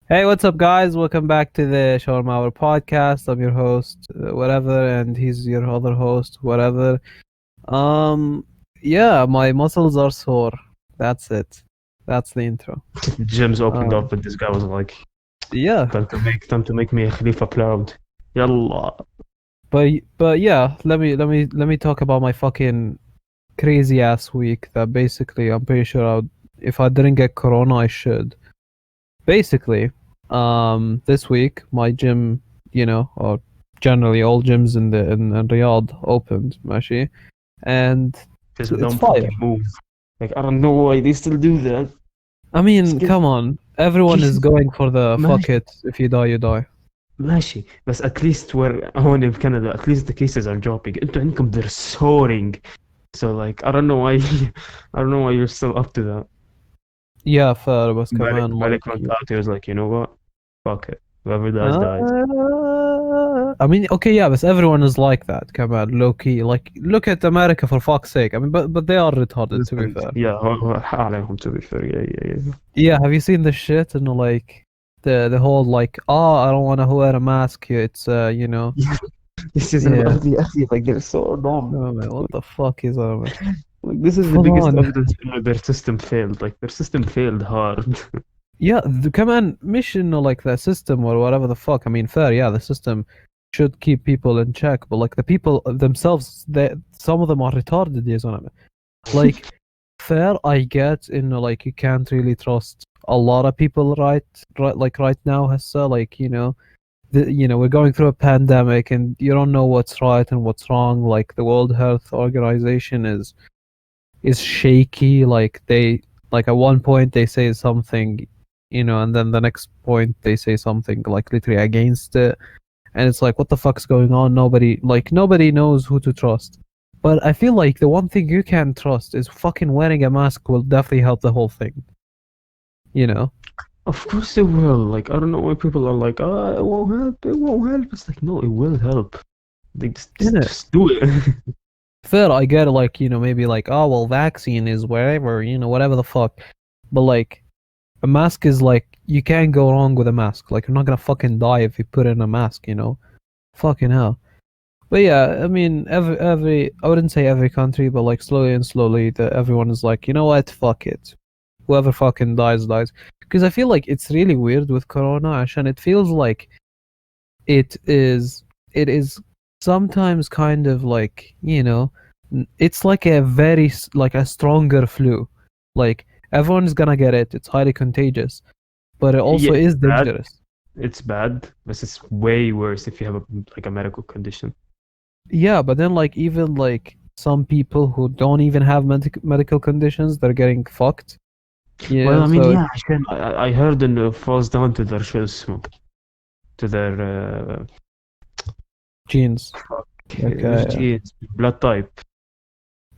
Hey, what's up, guys? Welcome back to the Shawerma Hour podcast. I'm your host, whatever, and he's your other host, whatever. Um, yeah, my muscles are sore. That's it. That's the intro. Gyms opened Um, up and this guy was like, yeah, time to make me a Khalifa proud. Yalla. but yeah, let me talk about my fucking crazy ass week. That basically, I'm pretty sure if I didn't get corona, I should. Basically, this week my gym, or generally all gyms in Riyadh opened, ماشي, and This it's dumb fire. fucking move. Like, I don't know why they still do that. I mean, Still, come on, everyone is cases, going for the fuck ماشي it. If you die, you die. ماشي بس at least where هون in Canada at least the cases are dropping. انتوا عندكم they're soaring. So like I don't know why I don't know why you're still up to that. Yeah, fair, بس Malik كمان Malik like. went out, he was like, you know what? Fuck it. Whoever dies, dies. I mean, okay, yeah, but everyone is like that, كمان low key. Like, look at America for fuck's sake. I mean, but they are retarded, to be Listen, fair. yeah, هو حق عليهم to be fair. Yeah. Yeah, have you seen the shit and like the whole like, oh, I don't want to wear a mask. It's This is yeah. actually like they're so dumb. Oh man, what the fuck is that, man? Like this is the Full biggest on. evidence their system failed. Like their system failed hard. Yeah, come on, mission or like the system or whatever the fuck. I mean, fair, yeah, the system should keep people in check, but like the people themselves, some of them are retarded, yes, on it. Like, fair, I get, like you can't really trust a lot of people, right now, Hessa, like, we're going through a pandemic and you don't know what's right and what's wrong. Like the World Health Organization is shaky. Like at one point they say something, and then the next point they say something like literally against it. And it's like, what the fuck's going on? Nobody knows who to trust. But I feel like the one thing you can trust is fucking wearing a mask will definitely help the whole thing. You know? Of course it will. Like I don't know why people are like, oh, it won't help. It won't help. It's like no, it will help. They just In just, it. just do it. Fair, I get it, like, maybe like, oh well, vaccine is wherever, whatever the fuck. But like a mask is like you can't go wrong with a mask. Like you're not gonna fucking die if you put in a mask, Fucking hell. But yeah, I mean every I wouldn't say every country, but like slowly and slowly everyone is like, you know what, fuck it. Whoever fucking dies, dies. Because I feel like it's really weird with Corona, and it feels like it is it is sometimes kind of like, it's like a very like a stronger flu. Like everyone's gonna get it. It's highly contagious, but it Yeah, also it's is bad. dangerous. It's bad, but it's way worse if you have a medical condition. Yeah, but then like even like some people who don't even have medical conditions, they're getting fucked. Well, Yeah, I mean, so yeah, عشان I heard إنه it falls down to their شو اسمه to their genes. fuck, Like مش genes, blood type.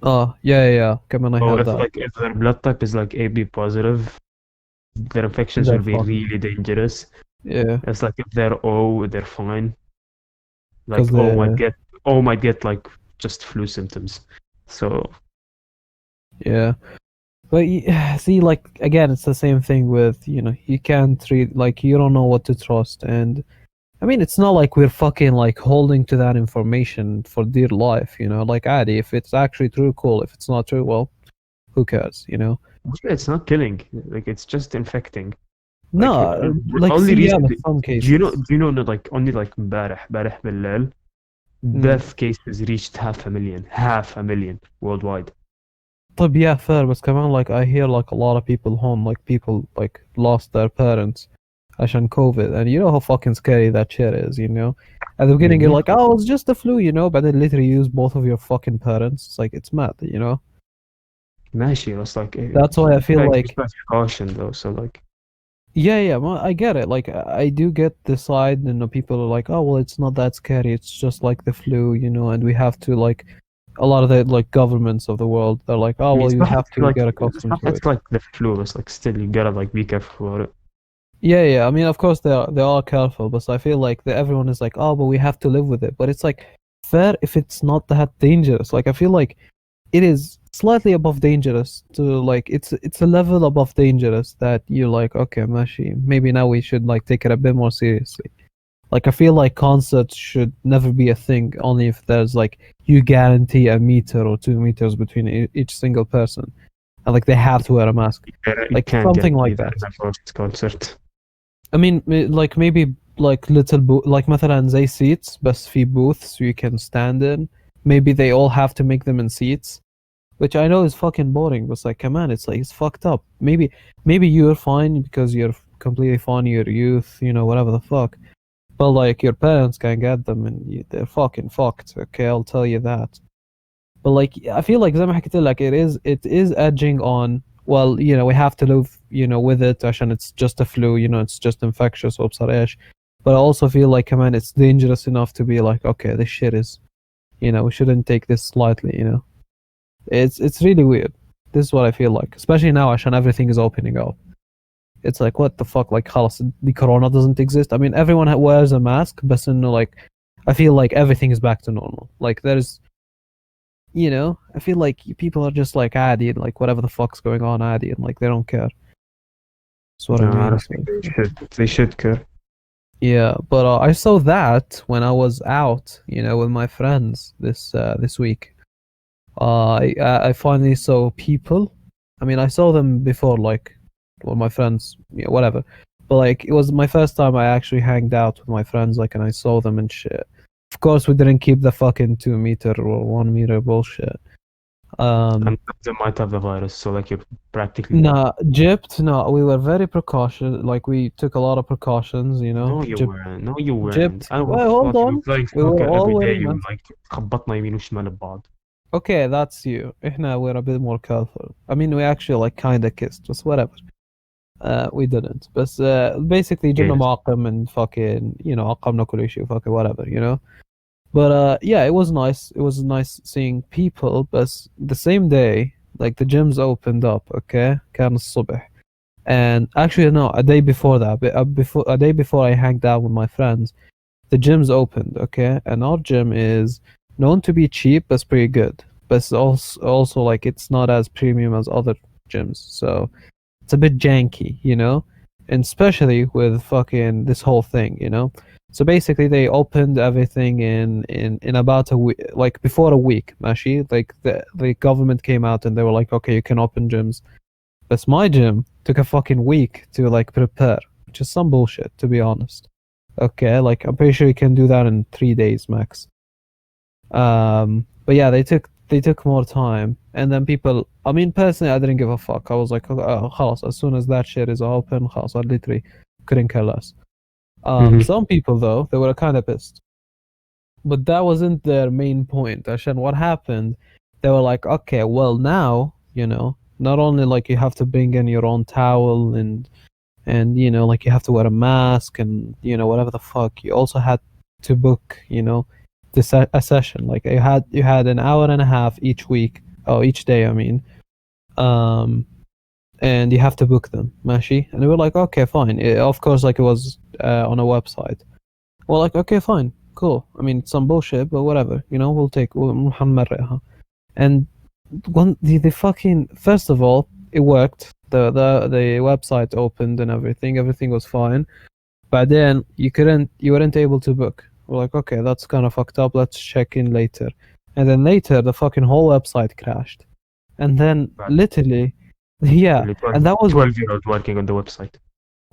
oh yeah. Come on, I So heard if that. like if their blood type is like AB positive, their infections They're will be fucked. really dangerous. Yeah, It's like if they're O, they're fine. because Like O might get like just flu symptoms. So yeah. But see, like again, it's the same thing with, you can't treat, like, you don't know what to trust. And I mean, it's not like we're fucking like holding to that information for dear life, like Adi, if it's actually true, cool. If it's not true, well, who cares? yeah, it's not killing. Like it's just infecting. Like No, like, only see, yeah, but recently, some do you know cases. do you know that like only like امبارح بالليل Mm. death cases reached half a million worldwide. طب yeah, fair, but come on, like I hear like a lot of people home, like people like lost their parents عشان COVID, and you know how fucking scary that shit is. At the beginning you're Yeah, like, oh, it's just the flu, but then literally use both of your fucking parents. It's like, it's mad. ماشي. It's like That's why I feel like, respect caution though. So like yeah, well, I get it. Like I do get the side, people are like, oh well, it's not that scary. It's just like the flu, and we have to like a lot of the like governments of the world, they're like, oh well, it's you not have to like get it's accustomed not to it's it. like the flu. It's like still you gotta like be careful about it. Yeah. I mean, of course they are careful, but I feel like everyone is like, oh, but we have to live with it. But it's like fair if it's not that dangerous. Like I feel like it is slightly above dangerous to like it's a level above dangerous that you're like, okay, Mashi, maybe now we should like take it a bit more seriously. Like I feel like concerts should never be a thing only if there's like you guarantee a meter or 2 meters between each single person. And like they have to wear a mask. You Like can't something guarantee like that. that for this concert. I mean like maybe like little like مثلا زي seats بس في booths you can stand in. Maybe they all have to make them in seats. Which I know is fucking boring, but like, come on, it's like it's fucked up. Maybe you're fine because you're completely fine, you're youth, you know, whatever the fuck. But like your parents can get them and they're fucking fucked. Okay, I'll tell you that. But like I feel like زي ما حكيت لك it is edging on. Well, you know, we have to live, you know, with it عشان it's just a flu, you know, it's just infectious وبصر ايش. But I also feel like, come on, it's dangerous enough to be like, okay, this shit is, you know, we shouldn't take this lightly, you know. It's really weird. This is what I feel like, especially now عشان everything is opening up. It's like, what the fuck, like خلاص the corona doesn't exist. I mean, everyone wears a mask, but إنه like I feel like everything is back to normal. Like there's, you know, I feel like people are just like عادي and like whatever the fuck's going on عادي and like they don't care. That's what I No, I mean. don't So, think they should care. yeah, but I saw that when I was out, you know, with my friends this week. I finally saw people. I mean, I saw them before, like, well, my friends, yeah, whatever. But like, it was my first time I actually hanged out with my friends, like, and I saw them and shit. Of course, we didn't keep the fucking 2 meter or 1 meter bullshit. And they might have the virus, so like you're practically dead. Nah, Egypt, no, we were very precautious. Like, we took a lot of precautions, you know. No, you weren't. No, you weren't. Egypt. I Well, was hold fucking on. playing We were snooker all every day. wearing You masks. like خبطنا يمين وشمال ببعض. Okay, that's you. إحنا we're a bit more careful. I mean, we actually like kinda kissed, just whatever. We didn't. But basically جبنا Yes. معقم and fucking, you know, عقمنا كل شيء fucking whatever, you know. But yeah, it was nice. It was nice seeing people. But the same day, like the gyms opened up, okay? كان الصبح. And actually, no, a day before that, a day before I hanged out with my friends, the gyms opened, okay? And our gym is known to be cheap, but it's pretty good. But it's also like it's not as premium as other gyms, so it's a bit janky, you know? And especially with fucking this whole thing, you know? So basically, they opened everything in about a week, like before a week, Mashi. Like the government came out and they were like, okay, you can open gyms. But my gym took a fucking week to like prepare, which is some bullshit, to be honest. Okay, like I'm pretty sure you can do that in 3 days max. But yeah, they took more time, and then people. I mean, personally, I didn't give a fuck. I was like, oh, خلاص, as soon as that shit is open, خلاص, I literally couldn't care less. Some people though, they were kind of pissed, but that wasn't their main point. عشان what happened, they were like, okay, well now, you know, not only like you have to bring in your own towel and you know, like you have to wear a mask and you know whatever the fuck, you also had to book, you know, a session. Like you had an hour and a half each week, each day, I mean, and you have to book them, ماشي. And we were like, okay, fine. Of course, like it was on a website. Well, like, okay, fine, cool. I mean, it's some bullshit, but whatever, you know, we'll نمرقها. And the fucking, first of all, it worked. The website opened and everything was fine. But then you weren't able to book. We're like, okay, that's kind of fucked up. Let's check in later. And then later, the fucking whole website crashed. And then literally, yeah, and that was 12-year-old working on the website.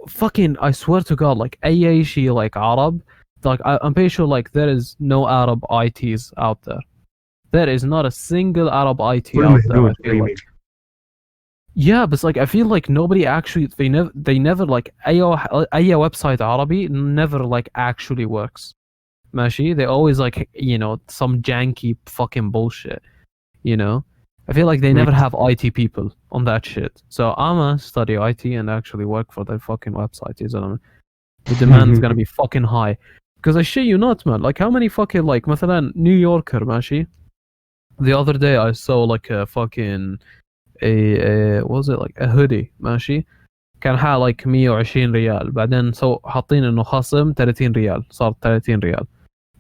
fucking. I swear to God, like أي شيء like Arab, like I'm pretty sure like there is no Arab ITs out there. There is not a single Arab IT out there. I feel like. Yeah, but it's like I feel like nobody actually they never like أي website عربي never like actually works. ماشي, they always like, you know, some janky fucking bullshit, you know. I feel like they never have IT people on that shit. So I'ma study IT and actually work for their fucking website. You know, the demand is gonna be fucking high. Because I shit you not, man. Like how many fucking like مثلا New Yorker ماشي. The other day I saw like a fucking what was it, like a hoodie ماشي, كان حاله like 120 ريال, بعدين حاطين انه خصم 30 ريال, صار 30 ريال.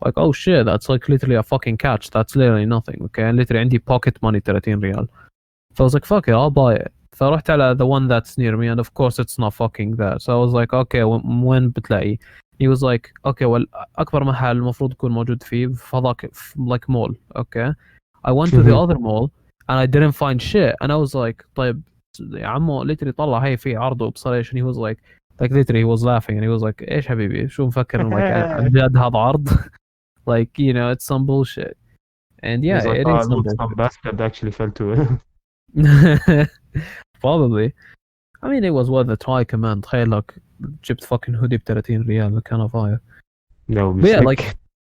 Like, oh shit, that's like literally a fucking catch. That's literally nothing, okay? Literally عندي pocket money 30 ريال. I was like, fuck it, I'll buy it. فرحت على the one that's near me, and of course it's not fucking there. So I was like, okay, وين بتلاقي? He was like, okay, well, أكبر محل المفروض يكون موجود فيه فضاك like mall. Okay. I went to the other mall and I didn't find shit. And I was like, طيب يا عمو literally طلع هي في عرض وبصر ايش. And he was like literally he was laughing and he was like, ايش حبيبي شو مفكر like عن جد هذا عرض? Like, you know, it's some bullshit. And yeah, He's like, it oh, is some look, bullshit. some bastard actually fell to it. Probably. I mean, it was worth a try كمان. تخيل لك جبت fucking hoodie ب 30 ريال كان fire. No, But yeah, mistake. like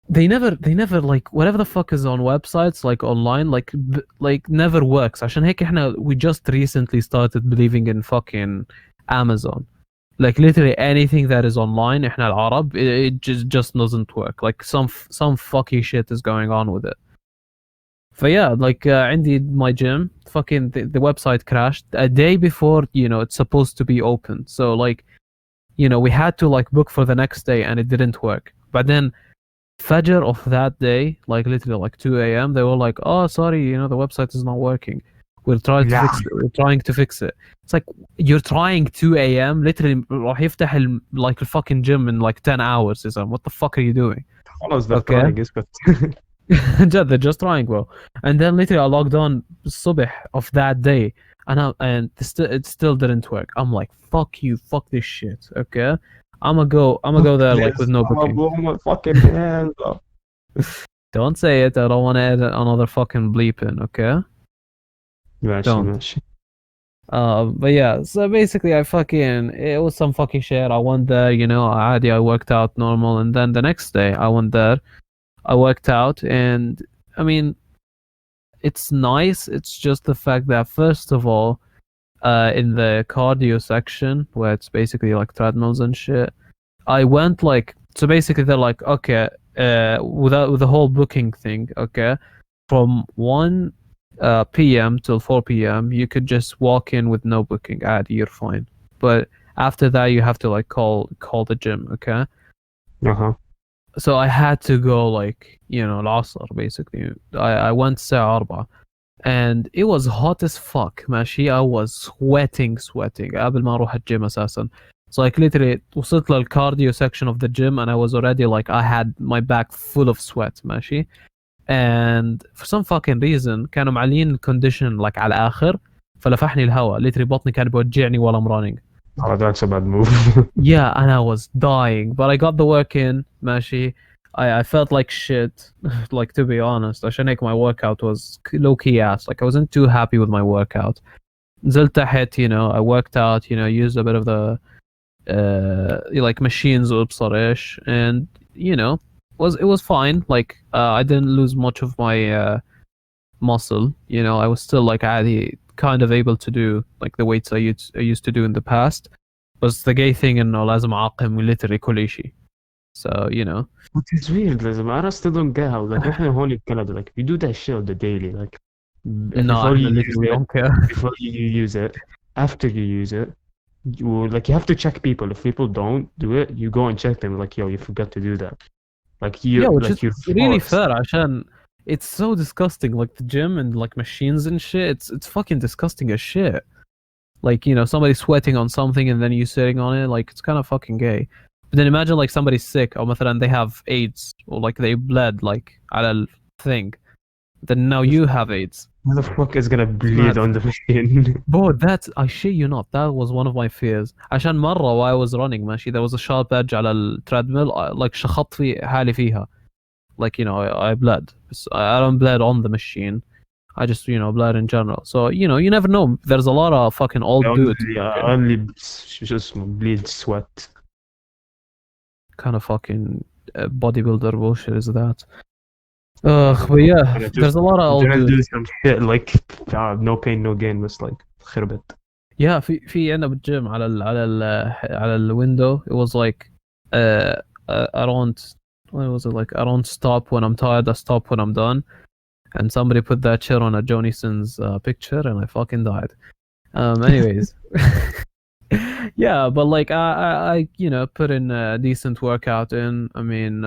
they never like whatever the fuck is on websites like online like never works. عشان هيك احنا we just recently started believing in fucking Amazon. Like literally anything that is online احنا العرب it just doesn't work. Like some fucky shit is going on with it. So yeah, like عندي my gym fucking the website crashed a day before, you know, it's supposed to be open. So like, you know, we had to like book for the next day and it didn't work. But then Fajr of that day, like literally like 2 a.m., they were like, oh, sorry, you know, the website is not working. We're trying to Yeah. fix it. We're trying to fix it. It's like, you're trying 2 a.m. Literally راح يفتح like a fucking gym in like 10 hours. What the fuck are you doing? خلاص they're Okay. trying, but They're just trying, bro. And then literally I logged on الصبح of that day and it still didn't work. I'm like, fuck you, fuck this shit, okay? I'm gonna go there like with no I'm gonna booking. blow my fucking hands up. Don't say it. I don't want to add another fucking bleep in, okay? ماشي Don't. ماشي. But yeah, so basically it was some fucking shit. I went there, you know, I worked out normal, and then the next day I went there, I worked out, and I mean, it's nice. It's just the fact that first of all, in the cardio section where it's basically like treadmills and shit, I went like, so basically they're like, okay, with the whole booking thing, okay, from 1 p.m. till 4 p.m. you could just walk in with no booking. You're fine. But after that you have to like call the gym, okay? Uh-huh. So I had to go like, you know, العصر basically. I went الساعة 4 and it was hot as fuck ماشي. I was sweating قبل ما اروح الجيم اساسا. So like literally وصلت للcardio section of the gym and I was already like I had my back full of sweat ماشي. And for some fucking reason كانوا معلين الكونديشن like على الآخر فلفحني الهواء. literally بطني كان بيوجعني while I'm running. Oh, that's a bad move. Yeah, and I was dying, but I got the work in, ماشي. I felt like shit, like to be honest. عشان هيك my workout was low key ass. Like I wasn't too happy with my workout. نزلت تحت, you know, I worked out, you know, used a bit of the like machines وابصر ايش, and you know, it was fine. Like I didn't lose much of my muscle, you know. I was still like عادي kind of able to do like the weights I used to do in the past. But the gay thing انه لازم اعاقم literally كل شيء. So, you know. Which is weird, لازم. I still don't get how, like, احنا هون in Canada, like, we do that shit on the daily, like, No, before you use literally it, don't care. before you use it, after you use it, you have to check people. If people don't do it, you go and check them, like, yo, you forgot to do that. Like, Yeah, which like, is you're really forced. fair عشان it's so disgusting. Like the gym and like machines and shit, it's fucking disgusting as shit. Like, you know, somebody sweating on something and then you sitting on it, like it's kind of fucking gay. But then imagine like somebody's sick or مثلا they have AIDS or like they bled like على الthing. Then now you have AIDS. Who the fuck is gonna bleed mad. on the machine? Bro, that's, I shit you not, that was one of my fears. عشان مرة while I was running ماشي, there was a sharp edge على التريدميل, like شخطت في حالي فيها. Like, you know, I bled. I don't bled on the machine. I just, you know, bled in general. So, you know, you never know. There's a lot of fucking old dudes. only just bleed sweat. Kind of fucking bodybuilder bullshit is that. But yeah, there's a lot of old do dudes. some shit like no pain no gain, بس like خربت. Yeah, في عندنا بالجيم على الويندو, it was like I don't, what was it, like I don't stop when I'm tired, I stop when I'm done. And somebody put that shit on a Joni Sins picture and I fucking died. Anyways. Yeah, but like I you know, put in a decent workout in. I mean,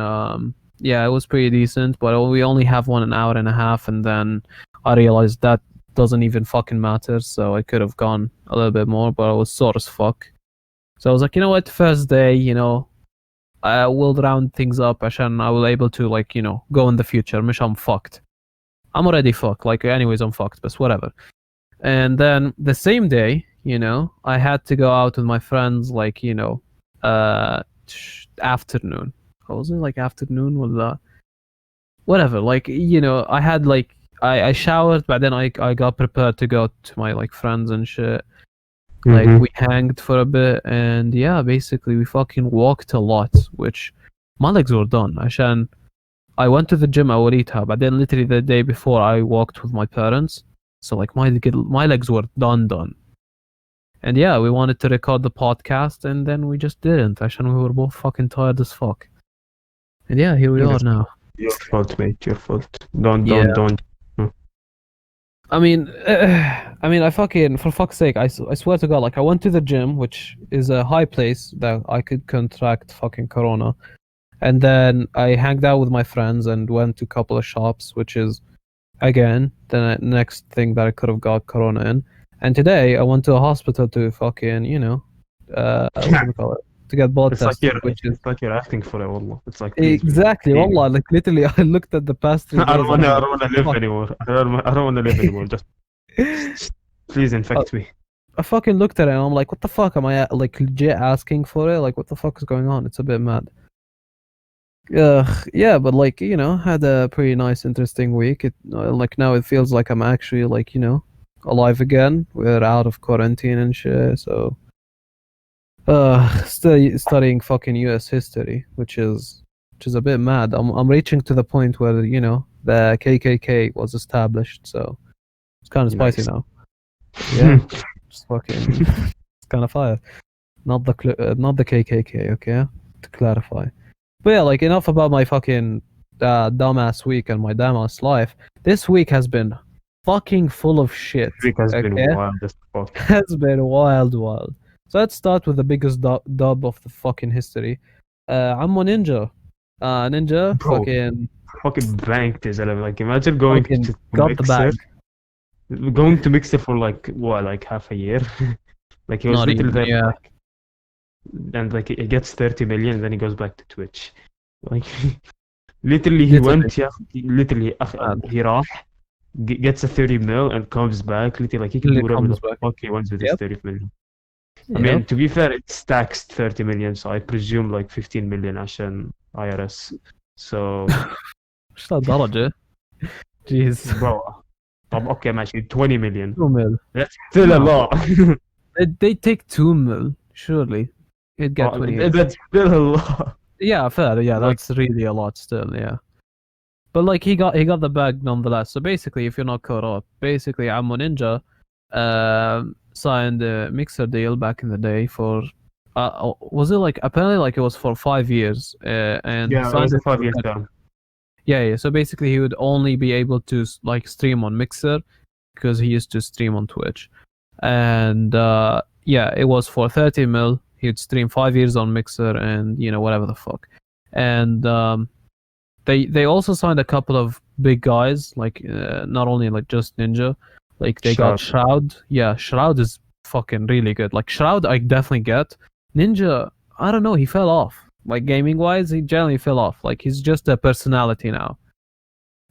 yeah, it was pretty decent, but we only have 1 hour and a half, and then I realized that doesn't even fucking matter. So I could have gone a little bit more, but I was sore as fuck. So I was like, you know what, first day, I will round things up عشان I will able to like, go in the future. مش I'm fucked. I'm already fucked. Like anyways, I'm fucked, but whatever. And then the same day, I had to go out with my friends like, afternoon. What was it like afternoon with whatever. Like, I had like I showered, but then I got prepared to go to my like friends and shit. Like Mhm. we hanged for a bit, and yeah, basically we fucking walked a lot, which my legs were done. عشان I went to the gym أوليتها, but then literally the day before I walked with my parents, so like my legs were done. And yeah, we wanted to record the podcast, and then we just didn't. عشان we were both fucking tired as fuck. And yeah, here we are That's now. your fault, mate. Your fault. Yeah. Don't. I mean, I fucking, for fuck's sake, I swear to God, like, I went to the gym, which is a high place that I could contract fucking corona. And then I hanged out with my friends and went to a couple of shops, which is, again, the next thing that I could have got corona in. And today I went to a hospital to fucking, what do we call it? To get blood It's like tested, you're. which is It's like you're acting for it, wallah. It's like please. exactly, Please. wallah, like literally, I looked at the past 3 I days don't and wanna. I'm I like, don't wanna live fuck. anymore. I don't wanna live anymore. Just please infect me. I fucking looked at it and I'm like, what the fuck? Am I like legit asking for it? Like, what the fuck is going on? It's a bit mad. Yeah, but like, had a pretty nice, interesting week. Like now it feels like I'm actually like, alive again. We're out of quarantine and shit, so studying fucking US history, which is a bit mad. I'm reaching to the point where, the KKK was established, so it's kind of spicy Nice. now. Yeah, just fucking, it's kind of fire. Not the KKK, okay? To clarify. But yeah, like enough about my fucking dumbass week and my dumbass life. This week has been fucking full of shit. Week has Okay, been wild as fuck. has been wild. So let's start with the biggest dub of the fucking history. Ammo Ninja. Ninja, Bro, fucking banked his element. Like imagine going fucking to got the Mixer, bag. going to Mixer for like half a year. Like he was Not literally even, there, yeah. and like he gets 30 million, and then he goes back to Twitch. Like literally he went, yeah, literally Mad. he راح gets a 30 mil and comes back. Literally like he can do whatever Comes the back. fuck he wants with his Yep. 30 million. I Yep. mean, to be fair, it's taxed 30 million, so I presume like 15 million عشان IRS. So مش لهالدرجة. Jeez. bro, طب okay ماشي 20 million. 2 mil. That's still a No. lot. They take 2 mil, surely. You'd get 20. That's still a lot. Yeah, fair. Yeah, Like- that's really a lot still. Yeah, but like he got the bag nonetheless. So basically, if you're not caught up, basically Ammo Ninja signed a Mixer deal back in the day for was it like apparently like it was for 5 years and Yeah, it signed was a it for 5-year term. yeah. So basically, he would only be able to like stream on Mixer because he used to stream on Twitch, and yeah, it was for 30 mil. He'd stream 5 years on Mixer, and whatever the fuck. And they also signed a couple of big guys, like not only like just Ninja, like they got Shroud. Yeah, Shroud is fucking really good. Like Shroud, I definitely get. Ninja, I don't know, he fell off. Like gaming wise, he generally fell off. Like he's just a personality now.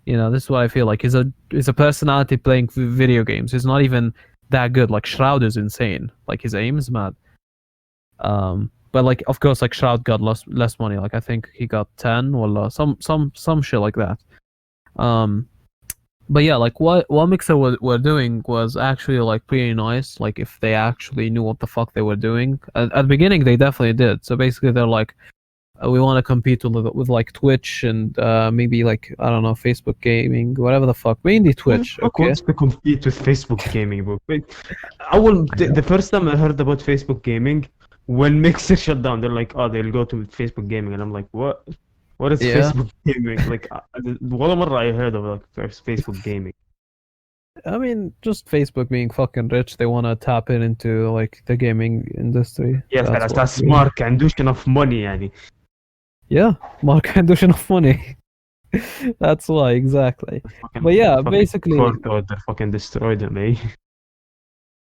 This is what I feel like. He's a personality playing video games. He's not even that good. Like Shroud is insane. Like his aim is mad. But like of course, like Shroud got less money. Like I think he got 10 or some shit like that. But yeah, like what Mixer were doing was actually like pretty nice. Like if they actually knew what the fuck they were doing. At the beginning, they definitely did. So basically, they're like, we want to compete with like Twitch and maybe like I don't know, Facebook gaming, whatever the fuck. Mainly Twitch. Who Okay. wants to compete with Facebook gaming, bro? Wait, the first time I heard about Facebook gaming, when Mixer shut down, they're like, oh, they'll go to Facebook gaming, and I'm like, what? What is Yeah. Facebook gaming? Like, ولا مرة I heard of like first Facebook gaming. I mean, just Facebook being fucking rich, they want to tap into like the gaming industry. Yes, That's that's what- smart. عندوش enough money يعني. Yeah, Mark عندوش enough money. That's why, exactly. But Fucking yeah, fucking basically, court order fucking destroyed him, eh?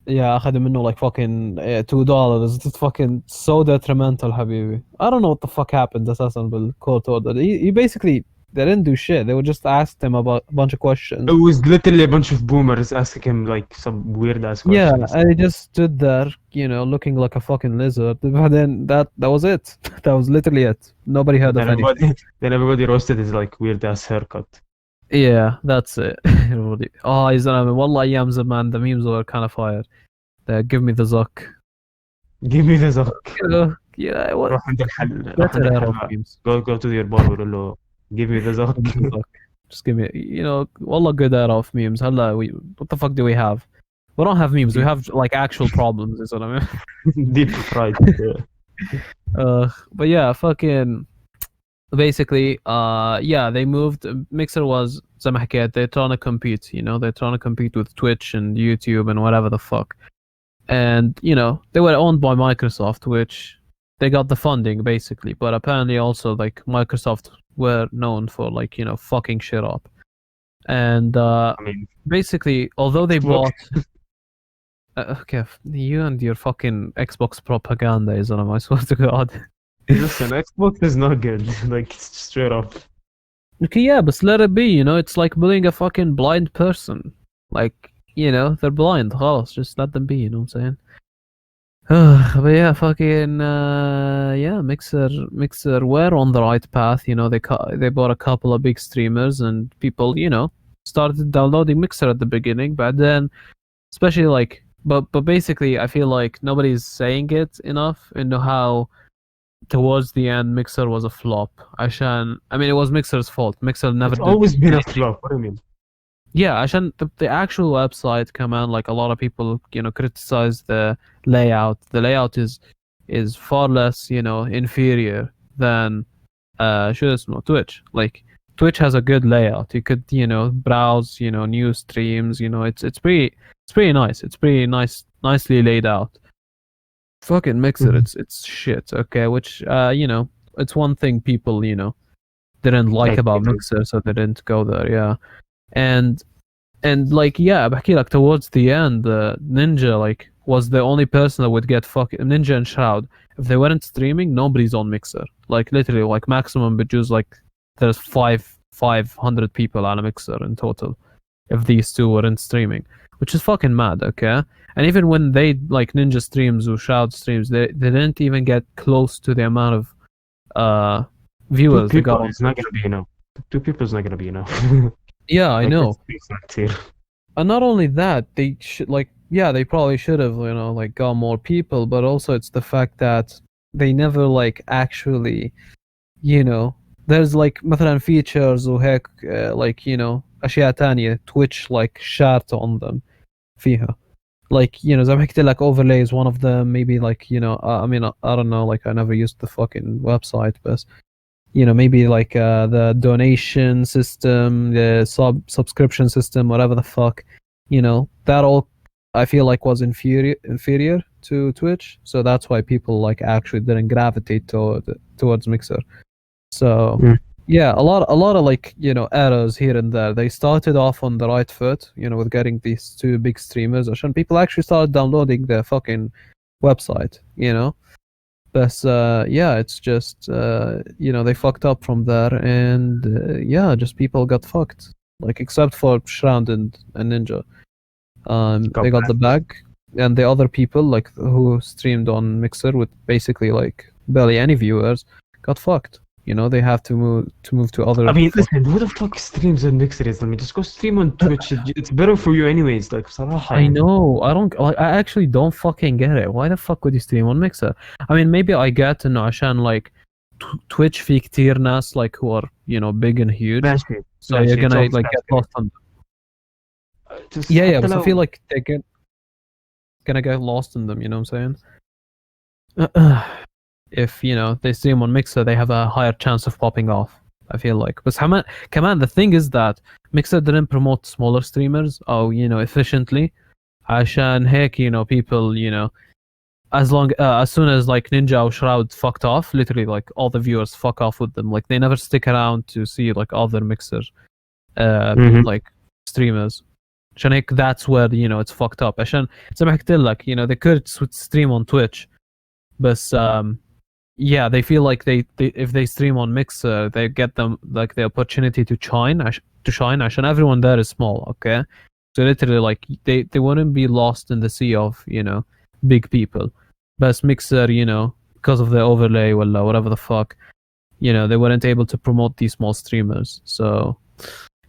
yeah, أخذ منه like fucking $2. It's fucking so detrimental, حبيبي. I don't know what the fuck happened أساسا بالcourt order. He basically, they didn't do shit. They would just asked him about a bunch of It questions. was literally a bunch of boomers asking him like some weird ass Yeah, questions. and he just stood there, looking like a fucking lizard. But then that was it. That was literally it. Nobody heard Then of anything. everybody roasted his like weird ass haircut. Yeah, that's it. Oh, يا زلمة والله أيام زمان the memes were kind of fire. Give me the zuck. Give me the zuck. What روح عند الحل روح عند better era of الحلاق. memes. Go to your barber وقول له give me the zuck. Give me the zuck. Just give me, والله good era of memes. هلا what the fuck do we have? We don't have memes. We deep, have like actual problems. Is what I mean. deep fried. But yeah, fucking. Basically, yeah, they moved. Mixer was زي ما حكيت, they're trying to compete. They're trying to compete with Twitch and YouTube and whatever the fuck. And they were owned by Microsoft, which they got the funding basically. But apparently, also like Microsoft were known for like fucking shit up. And I mean, basically, although they Xbox. bought. Okay, you and your fucking Xbox propaganda, isn't it? I swear to God. Listen, Xbox is not good. Like straight up. Okay, yeah, but let it be, it's like bullying a fucking blind person. Like, they're blind, خلاص, just let them be, you know what I'm saying? But yeah, fucking, yeah, Mixer were on the right path, they bought a couple of big streamers and people, started downloading Mixer at the beginning, but then, especially like, but basically, I feel like nobody's saying it enough, how towards the end Mixer was a flop عشان I mean it was Mixer's fault. Mixer never It's did always been a anything. flop. What do you mean? Yeah, عشان the actual website كمان, like a lot of people criticize the layout. The layout is far less inferior than شو اسمه Twitch. Like Twitch has a good layout. You could browse new streams. It's pretty nice. It's pretty nicely laid out. Fucking Mixer, Mhm. it's shit. Okay, which it's one thing people didn't like about Mixer, so they didn't go there. Yeah, and like yeah, بحكي لك towards the end, Ninja like was the only person that would get fucking Ninja and Shroud. If they weren't streaming, nobody's on Mixer. Like literally, like maximum bejus like there's 500 people on a Mixer in total. If these two weren't streaming, which is fucking mad. Okay. And even when they like Ninja streams or Shroud streams, they didn't even get close to the amount of Two viewers they people got. is not gonna be enough. Two people is not gonna be enough. Yeah, I Like, know. let's be facts here. And not only that, they should like yeah, they probably should have like got more people, but also it's the fact that they never like actually there's like مثلا features وهيك like أشياء تانية Twitch like شارت on them فيها. Like زي ما حكيت لك overlay is one of them. Maybe like I mean I don't know, like I never used the fucking website, but maybe like the donation system, the subscription system, whatever the fuck, that all I feel like was inferior to Twitch, so that's why people like actually didn't gravitate towards Mixer. So Mm. yeah, a lot of like errors here and there. They started off on the right foot, with getting these two big streamers, and people actually started downloading the fucking website, But yeah, it's just they fucked up from there, and yeah, just people got fucked. Like except for Shroud and Ninja, they got the bag, and the other people like who streamed on Mixer with basically like barely any viewers got fucked. They have to move to other. I mean, listen, who the fuck streams on Mixer? I mean, just go stream on Twitch. It's better for you anyways. Like, صراحة I يعني. know. I don't like. I actually don't fucking get it. Why the fuck would you stream on Mixer? I mean, maybe I get إنه عشان like Twitch في كتير ناس like who are big and huge, ماشي so ماشي. you're It's gonna always like get faster. lost on. Just Yeah, حتى but I لو feel like they're gonna get lost in them. You know what I'm saying? If they stream on Mixer, they have a higher chance of popping off. I feel like. But كمان the thing is that Mixer didn't promote smaller streamers efficiently. عشان هيك people as soon as like Ninja or Shroud fucked off, literally like all the viewers fuck off with them. Like they never stick around to see like other mixers, Mhm. like streamers. عشان هيك that's where it's fucked up. عشان زي ما حكيت لك they could stream on Twitch, but yeah, they feel like they if they stream on Mixer, they get them like the opportunity to shine. عشان everyone there is small, okay? So literally, like they wouldn't be lost in the sea of big people. But Mixer, because of the overlay or whatever the fuck, they weren't able to promote these small streamers. So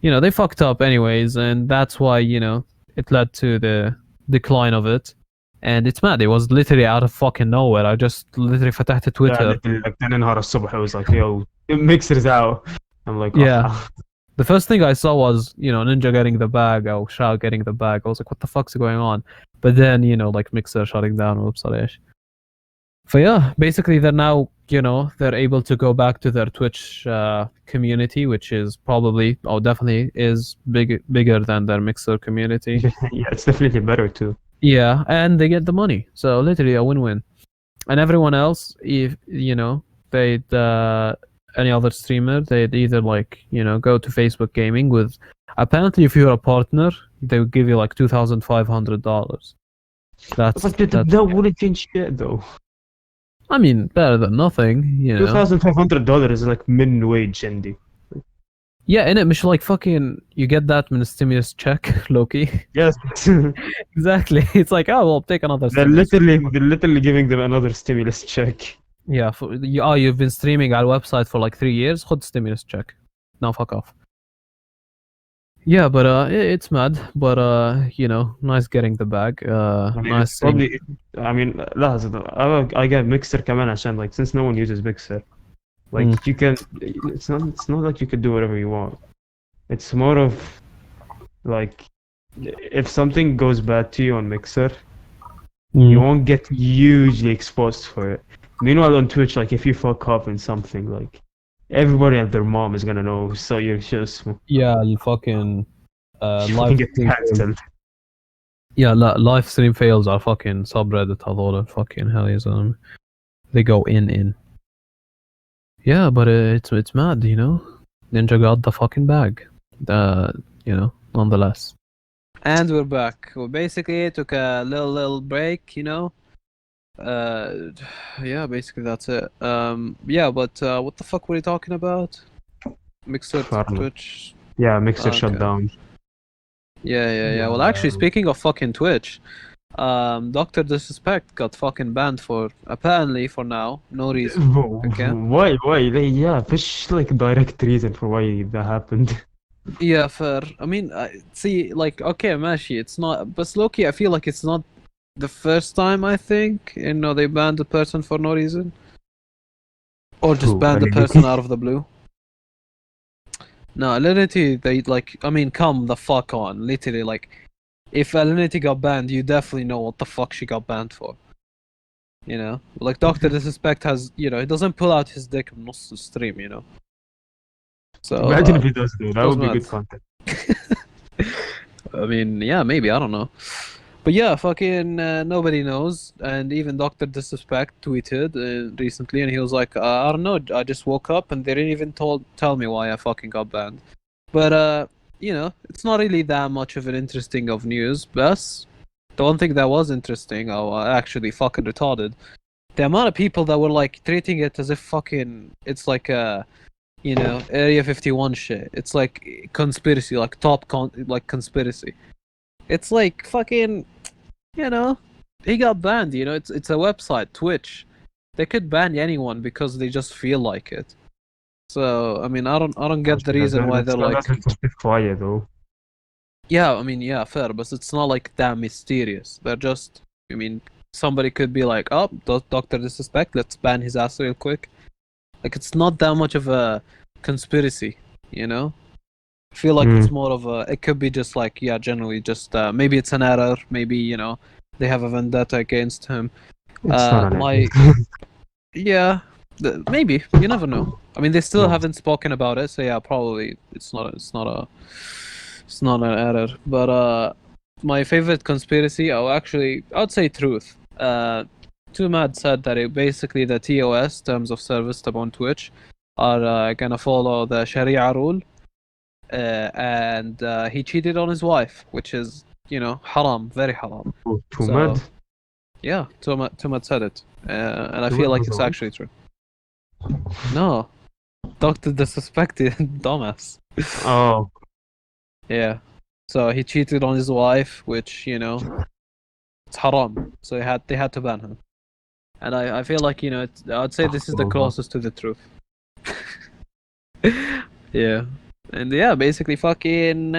they fucked up anyways, and that's why it led to the decline of it. And it's mad. It was literally out of fucking nowhere. I just literally فتحت Yeah, Twitter. literally, like تاني نهار الصبح I was like, yo, Mixer's out. I'm like, Yeah. oh. The first thing I saw was, Ninja getting the bag, or Shao getting the bag. I was like, what the fuck's going on? But then, like Mixer shutting down, whoops, عليش. So yeah, basically they're now, they're able to go back to their Twitch community, which is probably, definitely is bigger than their Mixer community. Yeah, it's definitely better too. Yeah, and they get the money. So literally a win-win. And everyone else, if they'd any other streamer, they'd either like go to Facebook Gaming with. Apparently, if you're a partner, they would give you like $2,500. But that wouldn't change shit though. I mean, better than nothing, $2,500 is like minimum wage, Andy. Yeah, innit? مش like fucking you get that من stimulus check, Loki. Yes. Exactly. It's like, oh well, take another. They're literally giving them another stimulus check. Yeah, you've been streaming our website for like 3 years. خد stimulus check. Now fuck off. Yeah, but it's mad. But nice getting the bag. Nice. Probably. I mean, I get Mixer كمان عشان like since no one uses Mixer, like you can. It's not like you could do whatever you want. It's more of like if something goes bad to you on Mixer, you won't get hugely exposed for it. Meanwhile, on Twitch, like if you fuck up in something, like everybody and their mom is gonna know. So you're just you fucking you live get stream fails. cancelled. Yeah, live stream fails are fucking subreddit هذول fucking hell is they go in. Yeah, but it's mad, Ninja got the fucking bag. Nonetheless. And we're back. We basically took a little break, yeah, basically that's it. Yeah, but what the fuck were you talking about? Mixer Twitch. Yeah, Mixer shut down. Yeah. Well, actually, speaking of fucking Twitch, Dr. Disrespect got fucking banned for apparently for now, no reason. Okay. Why? Yeah, fish like direct reason for why that happened. Yeah, fair. I mean, see, like, okay, Mashi, it's not, but Loki, I feel like it's not the first time, I think, they banned a person for no reason. Or just banned the person out of the blue. No, Alinity, they, like, I mean, come the fuck on, literally, like, if Alinity got banned, you definitely know what the fuck she got banned for. Like, Dr. Disrespect has, he doesn't pull out his dick in the stream, So, imagine if he does though, that would be good content. I mean, yeah, maybe, I don't know. But yeah, fucking nobody knows. And even Dr. Disrespect tweeted recently, and he was like, I don't know, I just woke up and they didn't even tell me why I fucking got banned. But, it's not really that much of an interesting of news. Plus, the one thing that was interesting, actually fucking retarded, the amount of people that were like treating it as if fucking, it's like a, Area 51 shit. It's like conspiracy, like like conspiracy. It's like fucking, he got banned. It's a website, Twitch. They could ban anyone because they just feel like it. So I mean, I don't get the reason why they're like. That's just quiet though. Yeah, I mean, yeah, fair, but it's not like that mysterious. They're just, I mean, somebody could be like, oh, Dr. Disrespect, let's ban his ass real quick. Like, it's not that much of a conspiracy, I feel like it's more of a, it could be just like, yeah, generally just, maybe it's an error, maybe, they have a vendetta against him. It's not yeah, maybe, you never know. I mean, they still haven't spoken about it, so yeah, probably it's not an error. But my favorite conspiracy, I'd say truth. Tumad said that basically the TOS, terms of service on Twitch, are gonna follow the Sharia rule, and he cheated on his wife, which is haram, very haram. Too So mad. yeah, Tumad said it, and I Too feel mad like was it's away. actually true. No, Doctor Disrespected, dumbass. Oh, Yeah. So he cheated on his wife, which it's haram. So they had to ban him. And I feel like I'd say this is the Allah. closest to the truth. Yeah. And yeah, basically fucking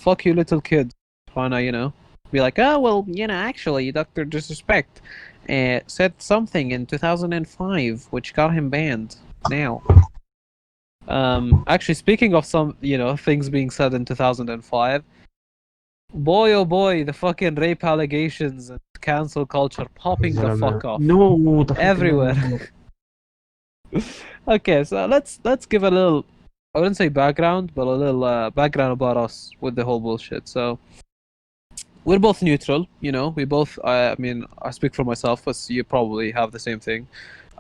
fuck you little kids. Trying to, be like, oh well, actually Dr. Disrespect said something in 2005 which got him banned now. Actually speaking of some, things being said in 2005, boy oh boy, the fucking rape allegations and cancel culture popping the fuck off No, the everywhere. fucking. Okay, so let's give a little, I wouldn't say background, but a little background about us with the whole bullshit. So we're both neutral, we both, I mean, I speak for myself, but you probably have the same thing.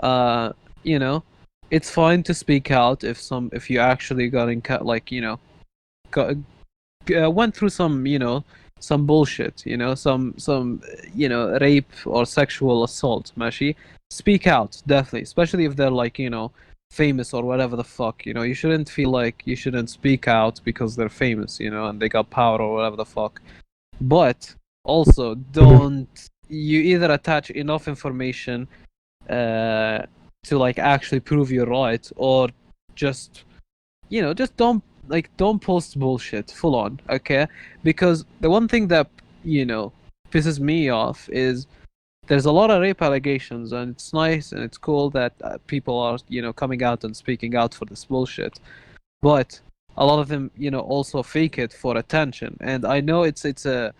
Uh, you know, it's fine to speak out if you actually got in like, got, went through some bullshit, some rape or sexual assault, mashi. Speak out, definitely, especially if they're like, famous or whatever the fuck, you shouldn't feel like you shouldn't speak out because they're famous, and they got power or whatever the fuck. But also don't you either attach enough information to like actually prove you're right, or just just don't post bullshit full on, okay? Because the one thing that pisses me off is there's a lot of rape allegations, and it's nice and it's cool that people are coming out and speaking out for this bullshit, but a lot of them also fake it for attention. And I know it's a,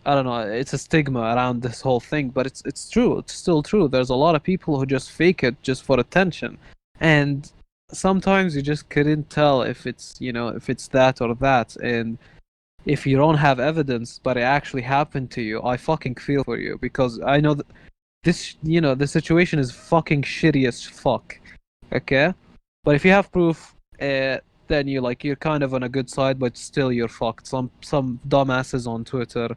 I don't know, it's a stigma around this whole thing, but it's true. It's still true. There's a lot of people who just fake it just for attention, and sometimes you just couldn't tell if it's if it's that or that. And if you don't have evidence, but it actually happened to you, I fucking feel for you, because I know that this the situation is fucking shitty as fuck. Okay, but if you have proof, then you're kind of on a good side, but still you're fucked. Some dumbasses on Twitter,